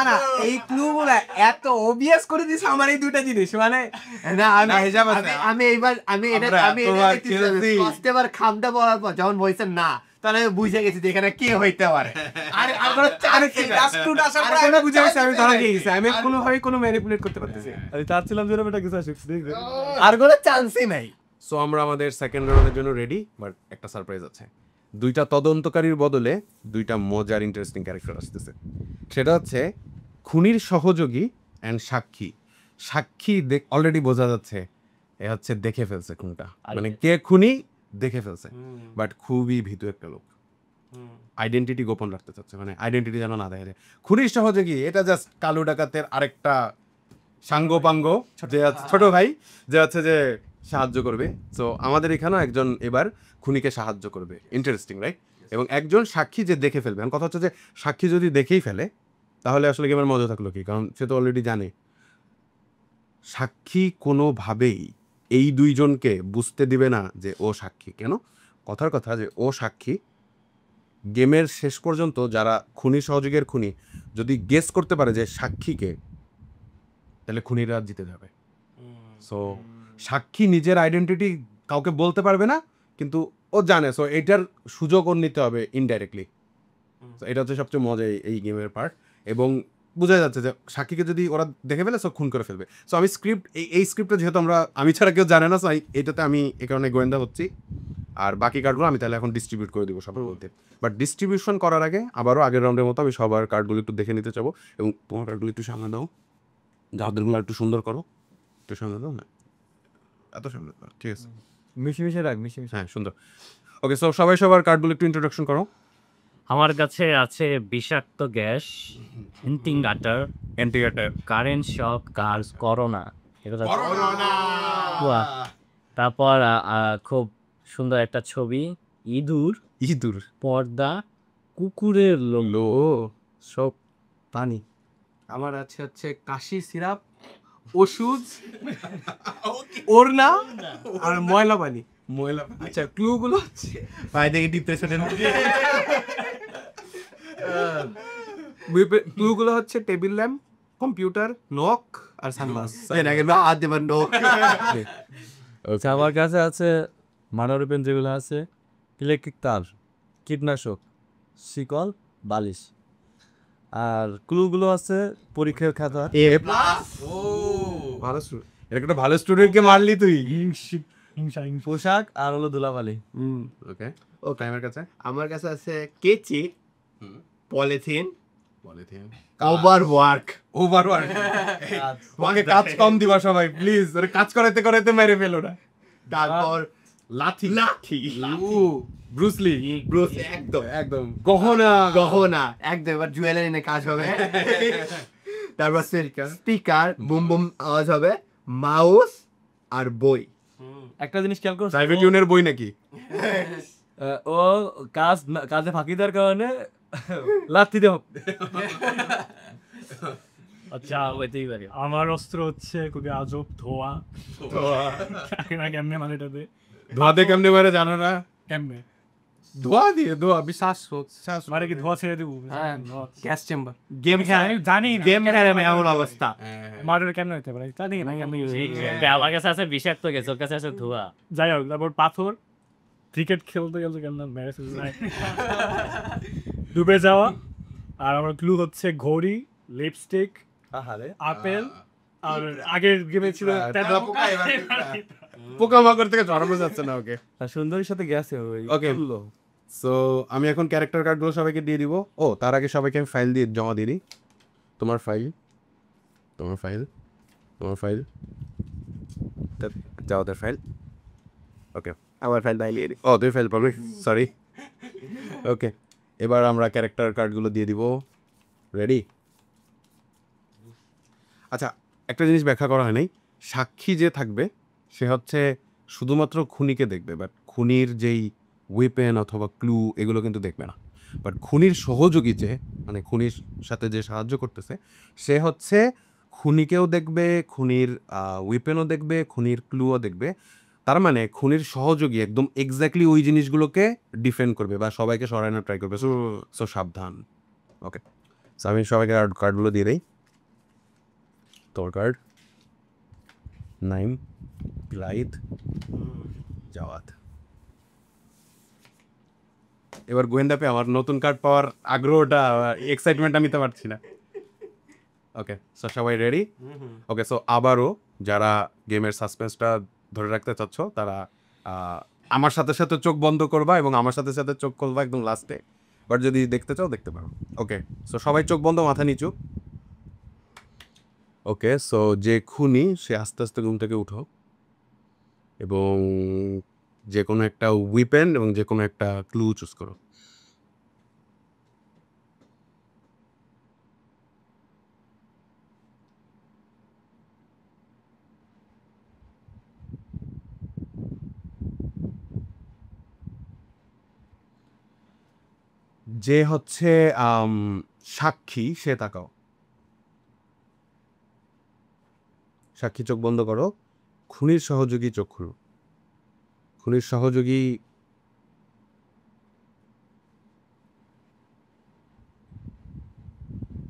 না এই ক্লুগুলা এত অবভিয়াস করে দিছে আমার এই দুটা জিনিস, মানে না না, হিসাব আছে। আমি এইবার আমি এটা আমরা আমি তোমার খেলছি। ফার্স্টে বার খামটা বলার পর যখন বলছেন না, তাহলে আমি বুঝে গেছি যে এখানে কে হইতে পারে। আর কোনো চান্স আমি বুঝে গেছি, আমি ধরা খেয়ে গেছি, আমি কোনোভাবেই কোনো ম্যানিপুলেট করতে পারতেছি না। আমি চাচ্ছিলাম যেন এটা কিছু আসে দেখবে। আর কোনো চান্সই নাই। সো আমরা আমাদের সেকেন্ড রাউন্ডের জন্য রেডি, বাট একটা সারপ্রাইজ আছে। দুইটা তদন্তকারীর বদলে দুইটা মজার ইন্টারেস্টিং ক্যারেক্টার আসতেছে। সেটা হচ্ছে খুনির সহযোগী অ্যান্ড সাক্ষী। সাক্ষী অলরেডি বোঝা যাচ্ছে এ হচ্ছে দেখে ফেলছে খুনটা, মানে কে খুনি দেখে ফেলছে, বাট খুবই ভীতু একটা লোক। আইডেন্টিটি গোপন রাখতে চাচ্ছে, মানে আইডেন্টিটি যেন না দেখা যায়। খুনির সহযোগী এটা জাস্ট কালু ডাকাতের আরেকটা সাঙ্গপাঙ্গ, যে ছোট ভাই যে হচ্ছে যে সাহায্য করবে। তো আমাদের এখানেও একজন এবার খুনিকে সাহায্য করবে। Interesting right? এবং একজন সাক্ষী যে দেখে ফেলবে। এখন কথা হচ্ছে যে সাক্ষী যদি দেখেই ফেলে তাহলে আসলে গেমের মজা থাকলো কি, কারণ সে তো অলরেডি জানে। সাক্ষী কোনোভাবেই এই দুইজনকে বুঝতে দিবে না যে ও সাক্ষী। কেন? কথার কথা যে ও সাক্ষী। গেমের শেষ পর্যন্ত যারা খুনি সহযোগীর খুনি যদি গেস করতে পারে যে সাক্ষীকে, তাহলে খুনিরা জিতে যাবে। সো সাক্ষী নিজের আইডেন্টিটি কাউকে বলতে পারবে না, কিন্তু ও জানে। সো এটার সুযোগ ওর নিতে হবে ইনডাইরেক্টলি। এটা হচ্ছে সবচেয়ে মজা এই গেমের পার্ট। এবং বোঝা যাচ্ছে যে সাক্ষীকে যদি ওরা দেখে ফেলে সো খুন করে ফেলবে। সো আমি এই স্ক্রিপ্টটা যেহেতু আমি ছাড়া কেউ জানে না, সো এইটাতে আমি এই কারণে গোয়েন্দা হচ্ছি। আর বাকি কার্ডগুলো আমি তাহলে এখন ডিস্ট্রিবিউট করে দেবো সবার মধ্যে। বাট ডিস্ট্রিবিউশন করার আগে আবারও আগের রাউন্ডের মতো আমি সবার কার্ডগুলো একটু দেখে নিতে চাবো। এবং তোমার কার্ডগুলো একটু সামনে দাও, যাদেরগুলো একটু সুন্দর করো, একটু সামনে দাও না, এত সামনে দাও, ঠিক আছে। মিশে রাখ, মিশে হ্যাঁ সুন্দর। ওকে, সো সবাই সবার কার্ডগুলো একটু ইন্ট্রোডাকশন করো। আমার কাছে আছে বিষাক্ত গ্যাস, হিন্টিং গাটার, অ্যান্টিগাটার, কারেন্ট শক, কার্স, করোনা, এগুলো বাহ। তারপর খুব সুন্দর একটা ছবি, ইঁদুর, পর্দা, কুকুরের লো সব পানি। আমার আছে হচ্ছে কাশি সিরাপ, ওষুধ, ওড়না আর ময়লা পানি। ময়লা। আচ্ছা ক্লুগুলো হচ্ছে ভাই দেখি ডিপ্রেশনে ক্লুগুলো হচ্ছে টেবিল ল্যাম্প, কম্পিউটার, নক আর সানগ্লাস। হাত দেবেন লোক। আচ্ছা আমার কাছে আছে মার্ডার ওয়েপন যেগুলো আছে, ইলেকট্রিক তার, কীটনাশক, শিকল, বালিশ। আর ক্লুগুলো আছে পরীক্ষার খাতা, ভালো স্টুডেন্ট। এরকম একটা ভালো স্টুডেন্টকে মারলি তুই। হিংসা পোশাক আর হলো ধুলাবালি। ওকে, ও টাইমের কাছে আমার কাছে আছে কেচি, পলিথিন, ওভার ওয়ার্ক। তোমাকে কাজ কম দিবা সবাই প্লিজ। আরে কাজ করাইতে করাইতে মেরে ফেলো না। তারপর লাঠি। ব্রুসলি, একদম একদম গহনা। একদম। এবার জুয়েলারি নিয়ে কাজ হবে। তারপর স্পিকার বুম বুম আওয়াজ হবে, মাউস আর বই। একটা জিনিস খেয়াল করো, প্রাইভেট ইউনের বই নাকি? ও কাজে ফাঁকি দেওয়ার কারণে লাথি দেওয়া। আচ্ছা হইতেই পারে। আমার অস্ত্র হচ্ছে খুবই আজব ধোয়া। কেমনে মানে এটাতে ধোয়াতে কেমনে মারে জানো না? কেমনে ধোয়া দিয়ে ধোয়া বিশ্বাস মানে কি ধোয়া ছেড়ে দেবো? Gas chamber. গেম আমি জানি গেম খেলে এমন অবস্থা। মার্ডার কেমনে হতে পারে জানি না কেমনে। আমার কাছে আছে বিষাক্ত গ্যাস, ওর কাছে আছে ধোঁয়া। যাই হোক, তারপর পাথর, ক্রিকেট খেলতে গেলে কেমন মেরেছে ডুবে যাওয়া। আর আমার ক্লু হচ্ছে ঘড়ি, লিপস্টিক, আহারে আপেল, আর আগের গেমে ছিল পোকামাকড় থেকে জড়ানো যাচ্ছে না ওকে। আর সুন্দরীর সাথে গেছে ওই Okay. বললো। সো আমি এখন ক্যারেক্টার কার্ডগুলো সবাইকে দিয়ে দিব। ও তার আগে সবাইকে আমি ফাইল দিয়ে জমা দিয়ে দিই। তোমার ফাইল, তোমার ফাইল, তোমার ফাইল, যাও ওদের ফাইল। ওকে, আমার ফাইল বাইলিয়ে দিই। ও তুই ফাইল পাবি, সরি। ওকে, এবার আমরা ক্যারেক্টার কার্ডগুলো দিয়ে দিব। রেডি? আচ্ছা, একটা জিনিস ব্যাখ্যা করা হয় নাই। সাক্ষী যে থাকবে সে হচ্ছে শুধুমাত্র খুনিকে দেখবে, বাট খুনির যেই ওয়েপেন অথবা ক্লু এগুলো কিন্তু দেখবে না। বাট খুনির সহযোগী যে, মানে খুনির সাথে যে সাহায্য করতেছে, সে হচ্ছে খুনিকেও দেখবে, খুনির ওয়েপেনও দেখবে, খুনির ক্লুও দেখবে। তার মানে খুনির সহযোগী একদম এক্স্যাক্টলি ওই জিনিসগুলোকে ডিফেন্ড করবে বা সবাইকে সরানোর ট্রাই করবে। সো সাবধান। ওকে, সো আমি সবাইকে কার্ডগুলো দিয়ে দিই। তোর কার্ড, নাইম, লাইদ, জাওয়াত। এবার গোয়েন্দা পেয়ে আমার নতুন কার্ড পাওয়ার আগ্রহটা, এক্সাইটমেন্ট আমি তো পারছি না। ওকে, সো সবাই রেডি? ওকে, সো আবারও যারা গেমের সাসপেন্সটা ধরে রাখতে চাচ্ছ তারা আমার সাথে সাথে চোখ বন্ধ করবা এবং আমার সাথে সাথে চোখ খুলবা একদম লাস্টে। বাট যদি দেখতে চাও দেখতে পারো। ওকে, সো সবাই চোখ বন্ধ, মাথা নিচু। ওকে, সো যে খুনি সে আস্তে আস্তে ঘুম থেকে উঠো এবং যে কোনো একটা উইপেন এবং যে কোনো একটা ক্লু চুজ করো। যে হচ্ছে সাক্ষী সে তাকাও। সাক্ষী চোখ বন্ধ করো। খুনির সহযোগী চোখ খুলো। খুনির সহযোগী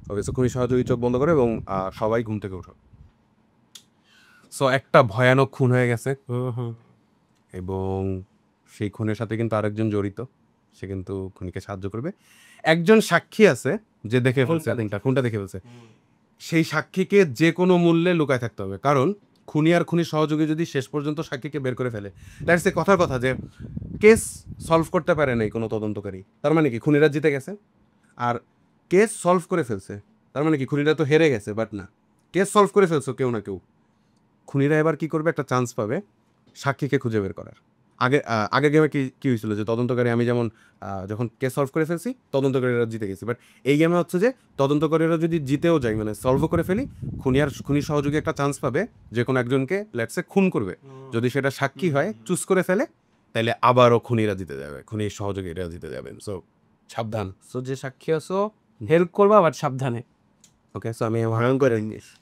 ওকে, সো খুনির সহযোগী চোখ বন্ধ করো এবং সবাই ঘুম থেকে উঠো। সো একটা ভয়ানক খুন হয়ে গেছে এবং সেই খুনের সাথে কিন্তু আরেকজন জড়িত, সে কিন্তু খুনিকে সাহায্য করবে। একজন সাক্ষী আছে যে দেখে ফেলছে খুনটা দেখে ফেলছে। সেই সাক্ষীকে যে কোনো মূল্যে লুকায় থাকতে হবে, কারণ খুনি আর খুনির সহযোগী যদি শেষ পর্যন্ত সাক্ষীকে বের করে ফেলে, দ্যাটস এ কথার কথা যে কেস সলভ করতে পারে নাই কোনো তদন্তকারী, তার মানে কি খুনিরা জিতে গেছে। আর কেস সলভ করে ফেলছে তার মানে কি খুনিরা তো হেরে গেছে, বাট না, কেস সলভ করে ফেলছো কেউ না কেউ। খুনিরা এবার কি করবে, একটা চান্স পাবে সাক্ষীকে খুঁজে বের করার। আগে গেমে কি হয়েছিল যে তদন্তকারী, আমি যেমন যখন কেস সলভ করে ফেলছি তদন্তকারীরা জিতে গেছি, বাট এই গেমে হচ্ছে যে তদন্তকারীরা যদি জিতেও যায়, মানে সলভও করে ফেলি, খুনির সহযোগী একটা চান্স পাবে যে কোনো একজনকে লেটসে খুন করবে। যদি সেটা সাক্ষী হয় চুজ করে ফেলে, তাহলে আবারও খুনিরা জিতে যাবে, খুনির সহযোগীরা জিতে যাবেন। সো সাবধান। সো যে সাক্ষী আছো হেল্প করবা, বাট সাবধানে। ওকে, সো আমি ভয়ঙ্কর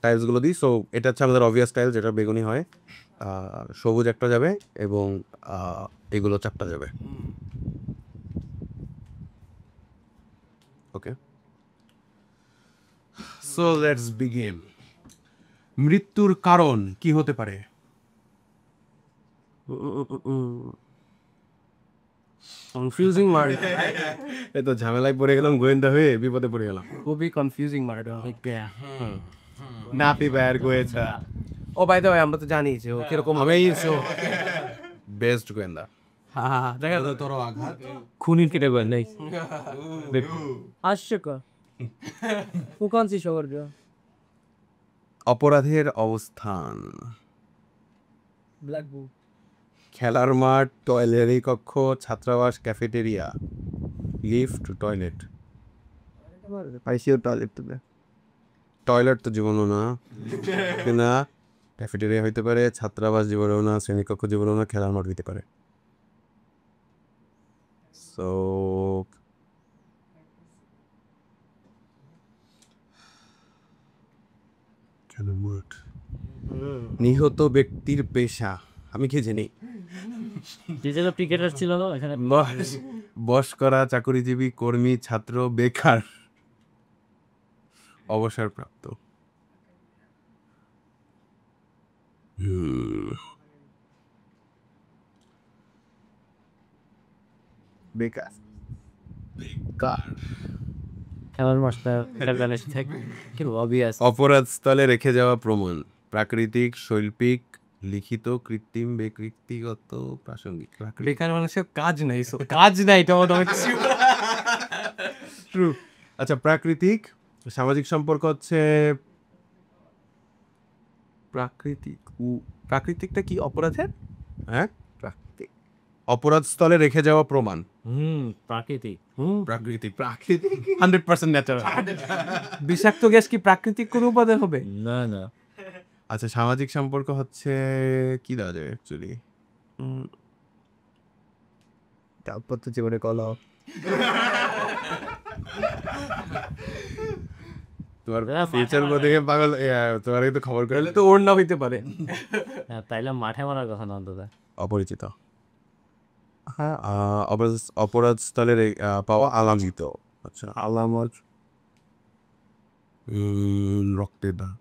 টাইলসগুলো দিই। সো এটা হচ্ছে আমাদের অবভিয়াস টাইল, যেটা বেগুনি হয়, সবুজ একটা যাবে এবং এগুলো চারটা যাবে। ওকে, সো লেটস বিগিন। মৃত্যুর কারণ কি হতে পারে? কনফিউজিং মার্ডার, এই তো ঝামেলায় পড়ে গেলাম, গোয়েন্দা হয়ে বিপদে পড়ে গেলাম। খুবই কনফিউজিং মার্ডার। নাপি ভাইয়ের গোয়েন্দা। ও বাই দ্য ওয়ে, আমরা তো জানি যে ও কিরকম হবে। আমি বেস্ট গোয়েন্দা। হ্যাঁ, দেখা যায় তোর আঘাত খুনির কেটে গেল নাই। হাস্যকর। কখন ছিল খবর? অপরাধের অবস্থান, ব্ল্যাক বুক, খেলার মাঠ, টয়লেটরি কক্ষ, ছাত্রাবাস, ক্যাফেটেরিয়া, লিফট, টয়লেট। পাইছিও টয়লেট তো। টয়লেট তো জীবনও না, না ক্যাফেটেরিয়া হইতে পারে, ছাত্রাবাস জীবনেও না, শ্রেণীকক্ষ জীবনেও না, খেলার মাঠ হইতে পারে। সো নিহত ব্যক্তির পেশা আমি কি জানি? যে যেন ক্রিকেটার ছিল এখানে। বস করা, চাকরিজীবী, কর্মী, ছাত্র, বেকার, অবসরপ্রাপ্ত। বেকার। খেলার মাস্টার এটা গানে থাকে কি অবভিয়াস। অপরাধ স্থলে রেখে যাওয়া প্রমাণ, প্রাকৃতিক, শৈল্পিক, লিখিত, কৃত্রিম, ব্যক্তিগত, প্রাসঙ্গিক। বেকার মানুষের কাজ নাই, কাজ নাই এটা ট্রু। আচ্ছা, প্রাকৃতিক, সামাজিক সম্পর্ক হচ্ছে প্রাকৃতিকটা কি অপরাধের? হ্যাঁ, প্রাকৃতিক অপরাধ স্থলে রেখে যাওয়া প্রমাণ। প্রাকৃতিক। প্রাকৃতিক 100% ন্যাচারাল। বিষাক্ত গ্যাস কি প্রাকৃতিক কোনো উপাদান হবে? না না। আচ্ছা, সামাজিক সম্পর্ক হচ্ছে কি দেওয়া যায় অ্যাকচুয়ালি? দাম্পত্য জীবনে কলহ। তোমার ফিউচার দেখে পাগল, তোমার তো খবর করে তো ওর না হইতে পারে। তাইলে মাঠে মারার কথা না অন্তত। অপরিচিত। হ্যাঁ, অপরাধ স্থলে পাওয়া আলামিত। আচ্ছা, আলামত রক্তের দাগ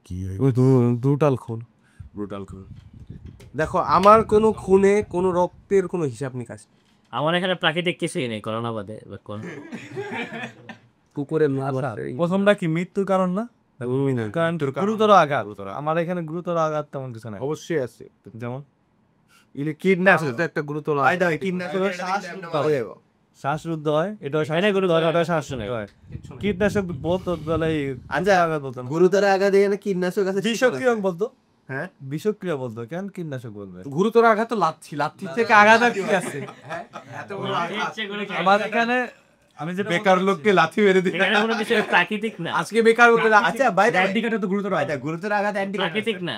কি? ব্রুটাল খুন। ব্রুটাল খুন। দেখো, আমার কোনো খুনে কোনো রক্তের কোনো হিসাব নিকাশ। আমার এখানে প্রাকৃতিক কিছুই নেই করোনা বাদে। কুকুরের মাথা। প্রথমটা কি মৃত্যুর কারণ না? কারণ গুরুতর আঘাত। আমার এখানে গুরুতর আঘাত তেমন কিছু নাই। অবশ্যই আছে। যেমন কিডন্যাপ তো একটা গুরুতর শ্বাসরুদ্ধ হয়, এটা সাইনা করে ধরে, ওটা শ্বাস হয়। কীটনাশক বলতো তাহলে আঘাত বলতো না। গুরুতর আঘাত এখানে কীটনাশক আছে। বিষক্রিয়া বলতো। হ্যাঁ, বিষক্রিয়া বলতো, কেন কীটনাশক বলবে? গুরুতর আঘাত তো লাথি থেকে আঘাত আর কি আছে? আমার এখানে আমি যে বেকার লোককে লাথি মেরে দিই। এখানে কোনো কিছু প্রাকৃতিক না। আজকে বেকার হতে আচ্ছা ভাই, অ্যান্টিকাটা তো গুরুতর আঘাত। গুরুতর আঘাত প্রাকৃতিক না,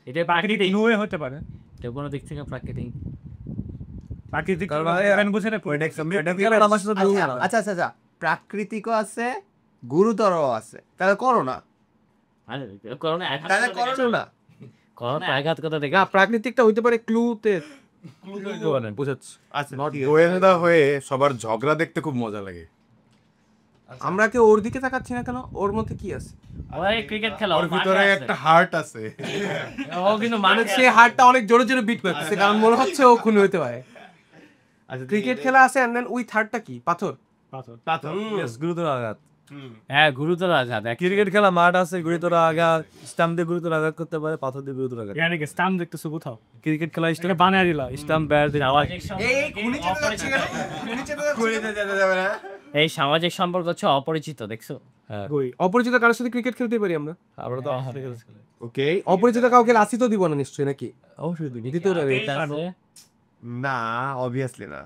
এটা প্রাকৃতিক। ইনুয়ে হতে পারে এটা কোনো দিক থেকে প্রাকৃতিক। প্রাকৃতিক। আমার সাথে আচ্ছা আচ্ছা আচ্ছা, প্রাকৃতিকও আছে, গুরুতরও আছে। তাহলে করোনা, আরে করোনা তাহলে করোনা না। করোনা আঘাত কথা দেখে না, প্রাকৃতিকটা হইতে পারে ক্লুতে। বুঝাচ্ছি। আচ্ছা, গোয়েন্দা হয়ে সবার ঝগড়া দেখতে খুব মজা লাগে। আমরা কি ওর দিকে তাকাচ্ছি না কেন? ওর মধ্যে কি আছে? ওই ক্রিকেট খেলা ওর ভিতরে একটা হার্ট আছে। ও কিন্তু মানুষ সে হার্টটা অনেক জোরে জোরে বিট করতেছে, কারণ মনে হচ্ছে ও খুন হইতে পারে। ক্রিকেট খেলা আছে, এন্ড দেন ওই থার্ডটা কি? পাথর। Yes, গুরুতর আঘাত। হ্যাঁ গুরুতর আঘাত। ক্রিকেট খেলা মাঠ আছে, গুরুতর আঘাত, স্টাম্প দিয়ে গুরুতর আঘাত করতে পারে, পাথর দিয়ে গুরুতর আঘাত। এখানে কি স্টাম্প দেখতেছো কোথাও? ক্রিকেট খেলা এটা বানিয়ে দিলা স্টাম্প ব্যাট দিয়ে আওয়াজ। এই সামাজিক সম্পর্ক হচ্ছে অপরিচিত, দেখছো? অপরিচিত কারোর সাথে ক্রিকেট খেলতে পারি আমরা? আমরা তো হাতে খেলছি। ওকে, অপরিচিত কাউকে লাথি তো দিব না নিশ্চয়ই, নাকি? অবশ্যই দিতে হবে। না, অবভিয়াসলি না।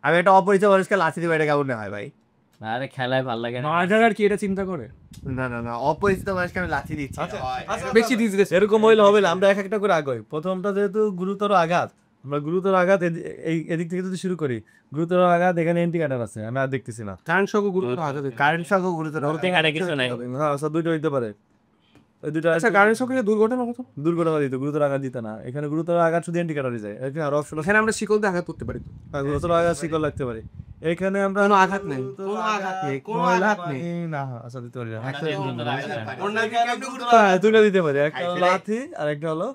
আমি একটা অপরিচিত মানুষকে লাথি দিব, এটা কেমন হয় ভাই? আরে খেলায় ভালো লাগে না। মার্ডার কি এটা চিন্তা করে? না না না, অপরিচিত মানুষকে আমি লাথি দিচ্ছি। বেশি দিস। এরকম হইলে হবে না, আমরা এক একটা করে আগাই। প্রথমটা যেহেতু গুরুতর আঘাত, আমরা গুরুতর আঘাত এই এদিক থেকে যদি শুরু করি, গুরুতর আঘাত এখানে ইন্ডিকেটর আছে, আমি আর দেখতেছি না। কারণ সব গুরুতর আঘাত। কারেন্ট শকও গুরুতর। ধরতে ঘাটে কিছু নাই। হ্যাঁ স্যার, দুইটা হইতে পারে। ওই দুইটা আচ্ছা, কারণ সব দুর্ঘটনা কত? দুর্ঘটনা দিত, গুরুতর আঘাত দিত না। এখানে গুরুতর আঘাত শুধু ইন্ডিকেটরে যায়। এখানে আর অপশন আছে, এখানে আমরা শিকল দিয়ে আঘাত করতে পারি। গুরুতর আঘাত শিকল লাগতে পারে। এখানে আমরা কোনো আঘাত নেই, কোনো আঘাত নেই, কোনো আঘাত নেই। না, আচ্ছা দিতে পারি না। আচ্ছা, হ্যাঁ, দুইটা দিতে পারি, একটা হলো লাথি আর একটা হলো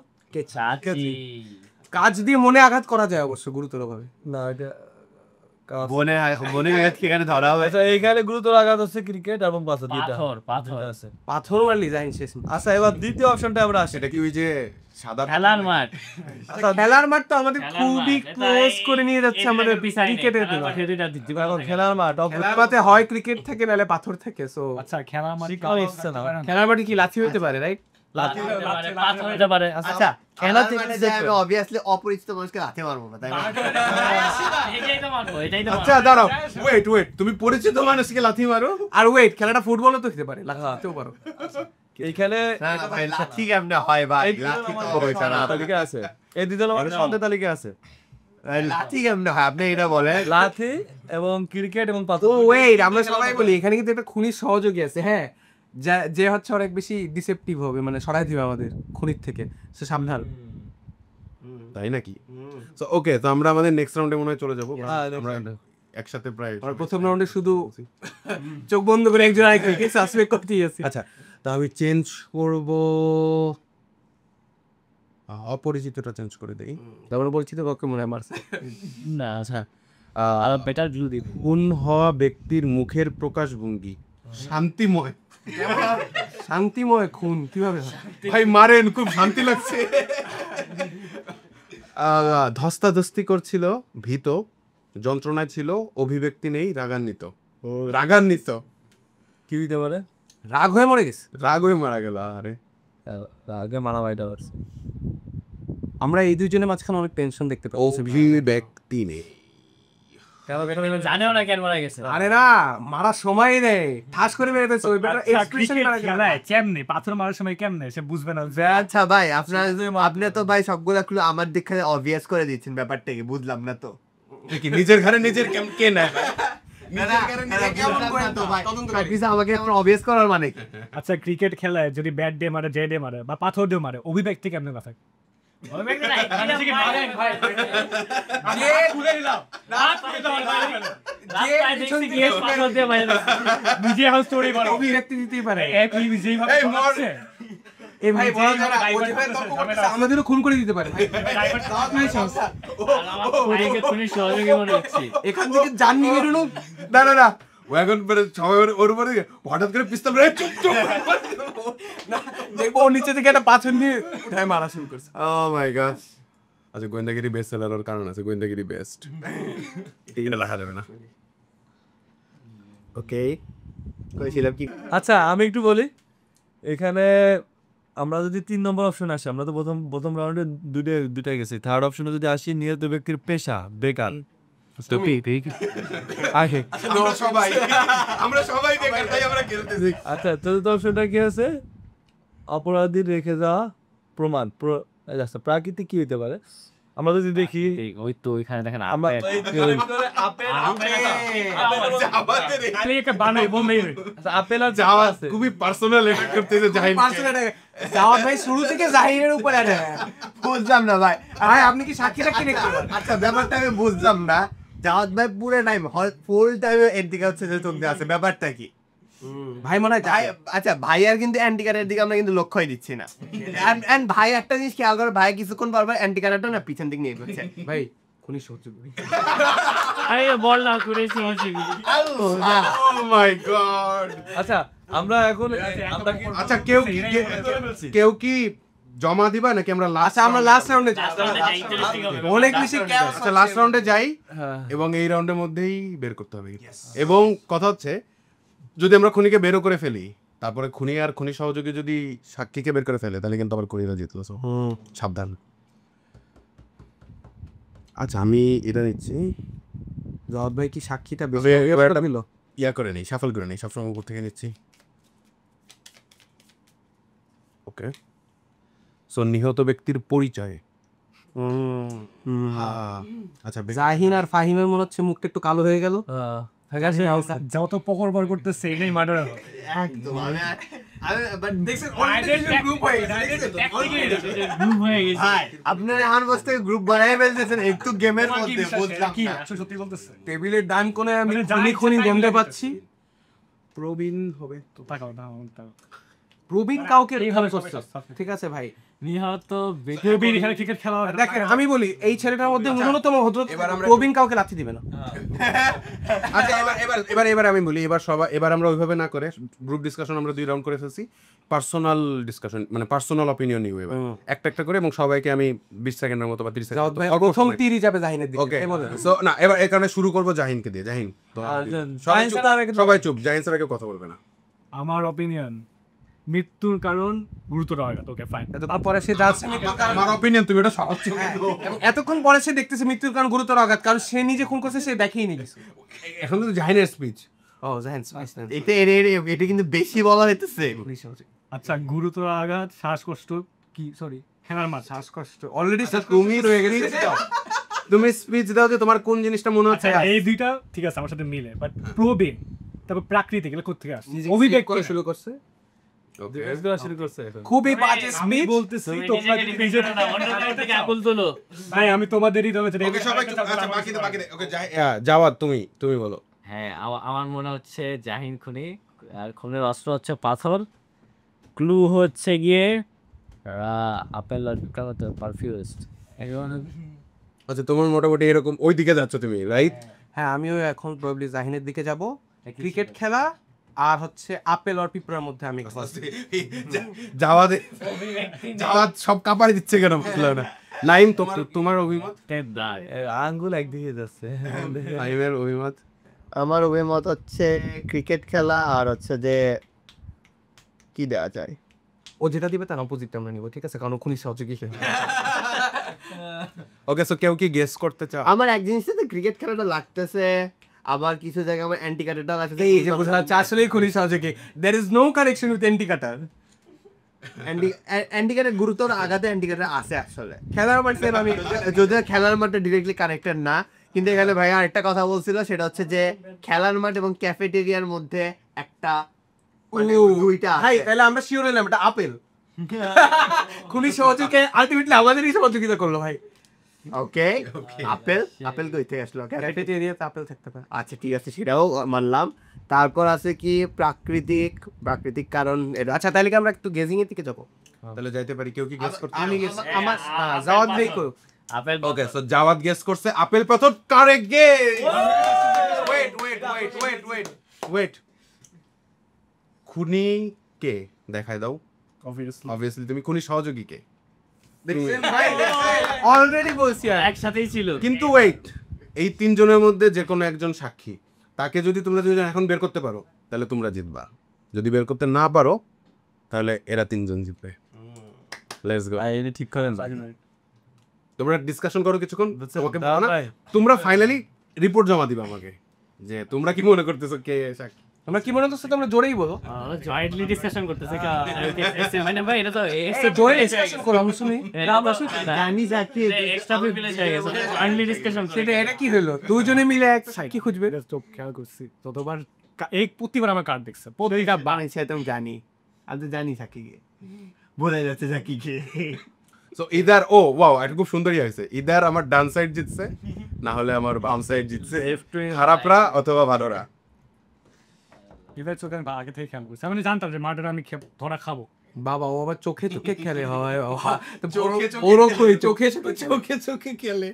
কাজ দিয়ে মনে আঘাত করা যায় অবশ্য গুরুতর ভাবে। না, এটা বনে আঘাত কি এখানে ধরা হবে? আচ্ছা, এইখানে গুরুতর আঘাত হচ্ছে ক্রিকেট এবং পাথর, দুইটা পাথর আছে। পাথর মারলি জানি শেষ। আচ্ছা, এবার দ্বিতীয় অপশনটা আমরা আসি। সেটা কি ওই যে সাদা খেলার মাঠ। আচ্ছা, খেলার মাঠ তো আমাদের খেলার খুবই মাঠ, ক্লোজ করে নিয়ে যাচ্ছে আমাদের ক্রিকেটের। এখন খেলার মাঠ খেলার মাঠে হয় ক্রিকেট থাকে, নাহলে পাথর থাকে। সো আচ্ছা, খেলা মাঠ শিকল ইচ্ছে না। খেলার মাঠে কি লাথি হইতে পারে, রাইট? পাথর হতে পারে। আচ্ছা, খেলা খেলা থেকে থেকে আমি অবভিয়াসলি অপরিচিত মানুষকে লাথি মারবো না, তাই না? এটাই তো মানবো, এটাই তো আচ্ছা দাঁড়াও, ওয়েট তুমি পরিচিত মানুষকে লাথি মারো? আর ওয়েট, খেলাটা ফুটবলও তো হতে পারে, লাথিও পারো। এইখানে না না ভাই, লাঠি কেমনে হয় ভাই? লাঠি তো ওইটা না। তালিকা আছে, এই দুজন আমাদের সাথে তালিকা আছে, ভাই, লাঠি কেমনে হয় আপনি এটা বলেন? লাথি এবং ক্রিকেট এবং তো পাথর। ওয়েট, আমরা সবাই বলি এখানে কিন্তু একটা খুনির সহযোগী আছে, হ্যাঁ, যে হচ্ছে অনেক বেশি ডিসেপটিভ হবে, মানে সরাই দিবে আমাদের খুনির থেকে, সে সাবধান। তাই নাকি? সো ওকে, তো আমরা আমাদের নেক্সট রাউন্ডে মনে হয় চলে যাবো। হ্যাঁ, next আমরা round এ। একসাথে প্রায় আর প্রথম রাউন্ডে শুধু চোখ বন্ধ করে একজন আরেকজনকে সাসপেক্ট করতেই আছে। আচ্ছা, তা আমি চেঞ্জ করব, অপরিচিতটা চেঞ্জ করে দেই। তারপরে বলছি তো কাউকে মনে হয় মারছে। না আচ্ছা আর বেটার ব্লু দিব খুন হওয়া ব্যক্তির মুখের প্রকাশভঙ্গি শান্তিময়। শান্তিময় খুন কিভাবে হয়? ভাই মারেন, খুব শান্তি লাগছে। ধস্তাধস্তি করছিল, ভীত, যন্ত্রণায় ছিল, অভিব্যক্তি নেই, রাগান্বিত। ও রাগান্বিত, কি হইতে পারে? রাগ হয়ে মরে গেছে। রাগ হয়ে মারা গেল। আরে আগে মারামারিটা করছে। আমরা এই দুইজনের মাঝখানে অনেক টেনশন দেখতে পাচ্ছি। অভিব্যক্তি নেই। জানেও না কেন মারা গেছে আরে না, মারার সময় নেই, ঠাস করে মেরে ফেলছে। ওই বেটা এক্সপ্রেশন খেলায় কেমনে পাথর মারার সময় কেমনে সে বুঝবে না। আচ্ছা ভাই, আপনি তো ভাই সবগুলা ক্লু আমার দিকে অবভিয়াস করে দিচ্ছেন, ব্যাপারটা কি বুঝলাম না তো। কি নিজের ঘরে নিজের কে নেয়? আমাকে এখন অবভিয়াস করার মানে কি? আচ্ছা ক্রিকেট খেলায় যদি ব্যাট দিয়ে মারে, জে দিয়ে মারে বা পাথর দিয়ে মারে, অভিব্যক্তি কেমনে কথা? নিজে এখন স্টোরি বলো, অভিব্যক্তি দিতেই পারে। আমাদেরও খুন করে দিতে পারে। সহযোগী মনে হচ্ছে এখান থেকে জাননি বেরোনো। না ও এখন সবাই ওর উপরে হঠাৎ করে পিস্তল চুপ চুপ দেখবো ওর নিচে থেকে একটা পাথর নিয়ে উঠায় মারা শুরু করছে। ও মাই গড। আচ্ছা, গোয়েন্দাগিরি বেস্ট সেলার কারণ আছে, গোয়েন্দাগিরি বেস্ট, এটা লেখা যাবে না। ওকে, কইছিলাম কি? আচ্ছা আমি একটু বলি, এখানে আমরা যদি 3 নম্বর অপশন আসে, আমরা তো প্রথম রাউন্ডে দুটাই গেছি, থার্ড অপশনে যদি আসি, নিহত ব্যক্তির পেশা বেকার। আমরা সবাই বেকার, তাই আমরা খেলতেছি। আচ্ছা, চতুর্থ অপশনটা কি আছে? অপরাধীর রেখে যাওয়া প্রমাণ। আচ্ছা, প্রাকৃতিক কি হইতে পারে? আমরা যদি দেখি, ওই তো ওইখানে দেখেন আমরা আপেল আর যাওয়া আছে, খুবই পার্সোনাল এফেক্ট করতেছে জাহিদ। জাওয়াদ ভাই শুরু থেকে জাহিরের উপরে আনে। বুঝলাম না ভাই। ভাই আপনি কি সাক্ষী রাখতে দেখতে? আচ্ছা, ব্যাপারটা আমি বুঝলাম না। জাওয়াদ ভাই পুরো টাইম ফুল টাইমে এন্টিকা হচ্ছে যে চোখ দিয়ে আছে, ব্যাপারটা কি? ভাই মনে হয় ভাই, আচ্ছা ভাইয়ার কিন্তু অ্যান্টিকারের দিকে আমরা কিন্তু লক্ষ্যই দিচ্ছি না। এন্ড ভাই একটা জিনিস খেয়াল করে, ভাই কিছুক্ষণ পর অ্যান্টিকারটা না পিছন দিক নিয়ে করছে। ভাই খুনি সহযোগী। আরে বল না করে সহযোগী। ও মাই গড। আচ্ছা আমরা এখন আচ্ছা, কেউ কি জমা দিবা নাকি আমরা লাস্ট? আচ্ছা আমরা লাস্ট রাউন্ডে অনেক বেশি আচ্ছা লাস্ট রাউন্ডে যাই, এবং এই রাউন্ডের মধ্যেই বের করতে হবে। এবং কথা হচ্ছে, যদি আমরা খুনিকে বেরও করে ফেলি, তারপরে খুনি আর খুনি সহযোগী যদি সাক্ষীকে বের করে ফেলে, তাহলে কিন্তু আবার খুনিরা জিতলো। সাবধান। আচ্ছা আমি এটা নিচ্ছি। জাওয়াদ ভাই কি সাক্ষীটা ইয়া করে নেই, সাফল করে নেই, সবসময় উপর থেকে নিচ্ছি। ওকে, সো নিহত ব্যক্তির পরিচয়। আচ্ছা, জাহিন আর ফাহিমের মনে হচ্ছে মুখটা একটু কালো হয়ে গেল। যত পকর বার করতেছে এটাই মার্ডার। একদম আপনার এখন বসতে গ্রুপ বানাই ফেলতেছেন একটু গেমের মধ্যে। বুঝলাম কি না। সত্যি বলতেছে? টেবিলের ডান কোণে আমি খুনি গন্ধে পাচ্ছি। প্রবীণ হবে। তো তাকাও না, প্রবীণ কাউকে এইভাবে করছে। ঠিক আছে ভাই, নিহত প্রবীণ এখানে ক্রিকেট খেলা হয়। দেখেন আমি বলি এই ছেলেটার মধ্যে ন্যূনতম ভদ্র, প্রবীণ কাউকে লাথি দিবে না। আচ্ছা এবার আমি বলি, এবার আমরা ওইভাবে না করে গ্রুপ ডিসকাশন আমরা 2 রাউন্ড করে ফেলছি। পার্সোনাল ডিসকাশন মানে পার্সোনাল অপিনিয়ন নিব এবার একটা একটা করে, এবং সবাইকে আমি 20 সেকেন্ডের মতো বা 30 জাওয়াদ ভাই সেকেন্ড প্রথম তীরই যাবে জাহিনের দিকে। ওকে। সো না, এবার এই কারণে শুরু করব জাহিনকে দিয়ে। জাহিন তো সবাই চুপ, জাহিন স্যার কেউ কথা বলবে না। আমার অপিনিয়ন, মৃত্যুর কারণ গুরুতর আঘাত, ওকে ফাইন। এতক্ষণ পরে সে যাচ্ছে মৃত্যুর কারণ, আমার অপিনিয়ন তুমি এটা সহজ এবং এতক্ষণ পরে সে দেখতেছে মৃত্যুর কারণ গুরুতর আঘাত, কারণ সে নিজে খুন করছে, সে দেখেই নি কিছু। এখন তো জাহিনের স্পিচ। ও জাহেন এটা কিন্তু বেশি বলা হইতেছে। আচ্ছা, গুরুতর আঘাত, শ্বাসকষ্ট, কি সরি খেলার মাঠ, শ্বাসকষ্ট অলরেডি তুমি রয়ে গেলি। তুমি স্পিচ দাও যে তোমার কোন জিনিসটা মনে হচ্ছে। আচ্ছা, এই দুইটা ঠিক আছে আমার সাথে মিলে, বাট প্রবীণ তারপর প্রাকৃতিক এগুলো কোথেকে আসছে? অভিব্যক্ত অভিব্যক্ত করা শুরু করছে, শুরু করছে এখন। খুবই বাজে আমি স্পিচ। বলতেছি তোমরা নিজের থেকে আকুল তুলো। ভাই আমি তোমাদেরই দলে ওকে সবাই আচ্ছা বাকি ওকে জাওয়াদ তুমি বলো। হ্যাঁ, আমার মনে হচ্ছে জাহিন খুনি, আর খুনের অস্ত্র হচ্ছে পাথর, ক্লু হচ্ছে গিয়ে আপেল পারফিউস্ট। আচ্ছা তোমার মোটামুটি এরকম ওই দিকে যাচ্ছ তুমি, রাইট? হ্যাঁ, আমিও এখন প্রবাবলি জাহিনের দিকে যাব। ক্রিকেট খেলা আর হচ্ছে আপেল আর পিঁপড়ার মধ্যে আমি জাওয়াদ সব কাপাড়ি দিচ্ছে কেন বুঝলাম না। নাইম তোমার অভিমত? আঙ্গুল একদিকে যাচ্ছে। নাইমের অভিমত? আমার অভিমত হচ্ছে ক্রিকেট খেলা আর হচ্ছে যে কি দেওয়া যায়। ও যেটা দিবে তার অপোজিটটা আমরা নিব, ঠিক আছে? কারণ খুনি সহযোগী। ওকে, সো কেউ কি গেস করতে চাও? আমার এক জিনিসে তো ক্রিকেট খেলাটা লাগতেছে, আবার কিছু জায়গায় আমার অ্যান্টি কাটারটা লাগতেছে। এই যে বোঝা যাচ্ছে আসলেই খুনি সহযোগী। There is no connection with anti cutter. Anti cutter গুরুতর আঘাতে অ্যান্টি কাটার আছে আসলে। খেলার মাঠে আমি যদিও খেলার মাঠে ডিরেক্টলি কানেক্টেড না, কিন্তু এখানে ভাইয়া আরেকটা কথা বলছিল, সেটা হচ্ছে যে খেলার মাঠ এবং ক্যাফেটেরিয়ার মধ্যে একটা দুইটা ভাই তাহলে আমরা শিওর হলাম এটা আপেল। খুনি সহযোগী আলটিমেটলি আমাদেরই সহযোগিতা করলো ভাই। ওকে, আপেল কই থেকে আসলো? ক্যাফেটেরিয়াতে আপেল থাকতে পারে। আচ্ছা ঠিক আছে, সেটাও মানলাম। তারপর আছে কি প্রাকৃতিক কারণ এটা। আচ্ছা তাহলে কি আমরা একটু গেজিং এর দিকে যাবো? তাহলে যাইতে পারি, কেউ কি গেস করতে? আমি আমার জাওয়াদ ভাই করো। আপেল ওকে, সো জাওয়াদ গেস করছে আপেল পাথর, কারেক্ট গেস। ওয়েট খুনি কে দেখায় দাও। অবভিয়াসলি তুমি খুনি সহযোগী কে? অলরেডি বলছি একসাথেই ছিল। কিন্তু ওয়েট, এই তিনজনের মধ্যে যে কোনো একজন সাক্ষী, তাকে যদি তোমরা দুজন এখন বের করতে পারো তাহলে তোমরা জিতবা, যদি বের করতে না পারো তাহলে এরা তিনজন জিতবে। Let's go. ঠিক করেন তোমরা ডিসকাশন করো কিছুক্ষণ, তোমাকে বলো না, তোমরা ফাইনালি রিপোর্ট জমা দিবা আমাকে যে তোমরা কি মনে করতেছো কে সাক্ষী। তোমরা কি মনে করছো? তোমরা জোরেই বলো। জয়েন্টলি ডিসকাশন করতেছে মানে ভাই এটা তো জোরে ডিসকাশন করো, আমি শুনি। জানি যাচ্ছি এক্সট্রা প্রিভিলেজ হয়ে গেছে, জয়েন্টলি ডিসকাশন। সেটা এটা কি হলো? দুজনে মিলে এক সাক্ষী খুঁজবে। চোখ খেয়াল করছি ততবার এই প্রতিবার আমার কার্ড দেখছে, প্রতিটা বানাইছে তুমি জানি, আমি তো জানি সাকিকে বোঝা যাচ্ছে সাকিকে। সো ইদার ও ওয়াও, এটা খুব সুন্দরই হয়েছে। ইদার আমার ডান সাইড জিতছে, না হলে আমার বাম সাইড জিতছে। খারাপরা অথবা ভালোরা। এবার চোখে আমি আগে থেকে খেয়াল করছি, আমি জানতাম যে মার্ডার আমি ধরা খাবো। বাবা ও আবার চোখে চোখে খেলে হয়। চোখে খেলে।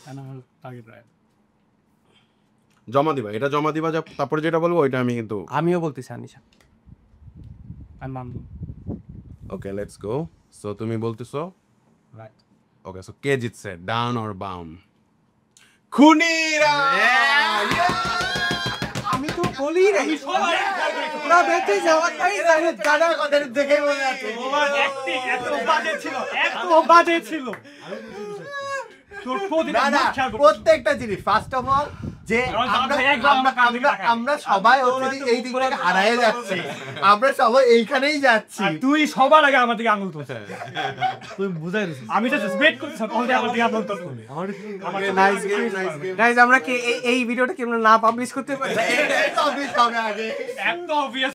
আমার টার্গেট রায় জমা দিবা, এটা জমা দিবা, তারপরে যেটা বলবো ওইটা আমি কিন্তু। আমিও বলতেছি আনিশা। আমি মানবো। Okay let's go. সো তুমি বলতেছো রাইট। ওকে, সো কে জিতছে, ডাউন অর বাউন? খুনিরা। আমি তো বলি রে, তোরা বেঁচে যাওয়া তাই জানে। দাদা কথা দেখে মনে আছে এত বাজে ছিল তোর প্রত্যেকটা জিনিস। ফার্স্ট অফ অল যে আমরা সবাই এই দিক থেকে হারায় যাচ্ছি, আমরা সবাই এইখানেই যাচ্ছি। তুই সবার আগে আমার দিকে আঙুল তুলছিস, তুই বুঝাই দিছিস। আমি জাস্ট ওয়েট করতেছি আমার দিকে আঙুল তুলছিস। গাইস আমরা কি এই ভিডিওটা কি আমরা না পাবলিশ করতে পারি? এটা তো অবভিয়াস হবে আগে। এত অবভিয়াস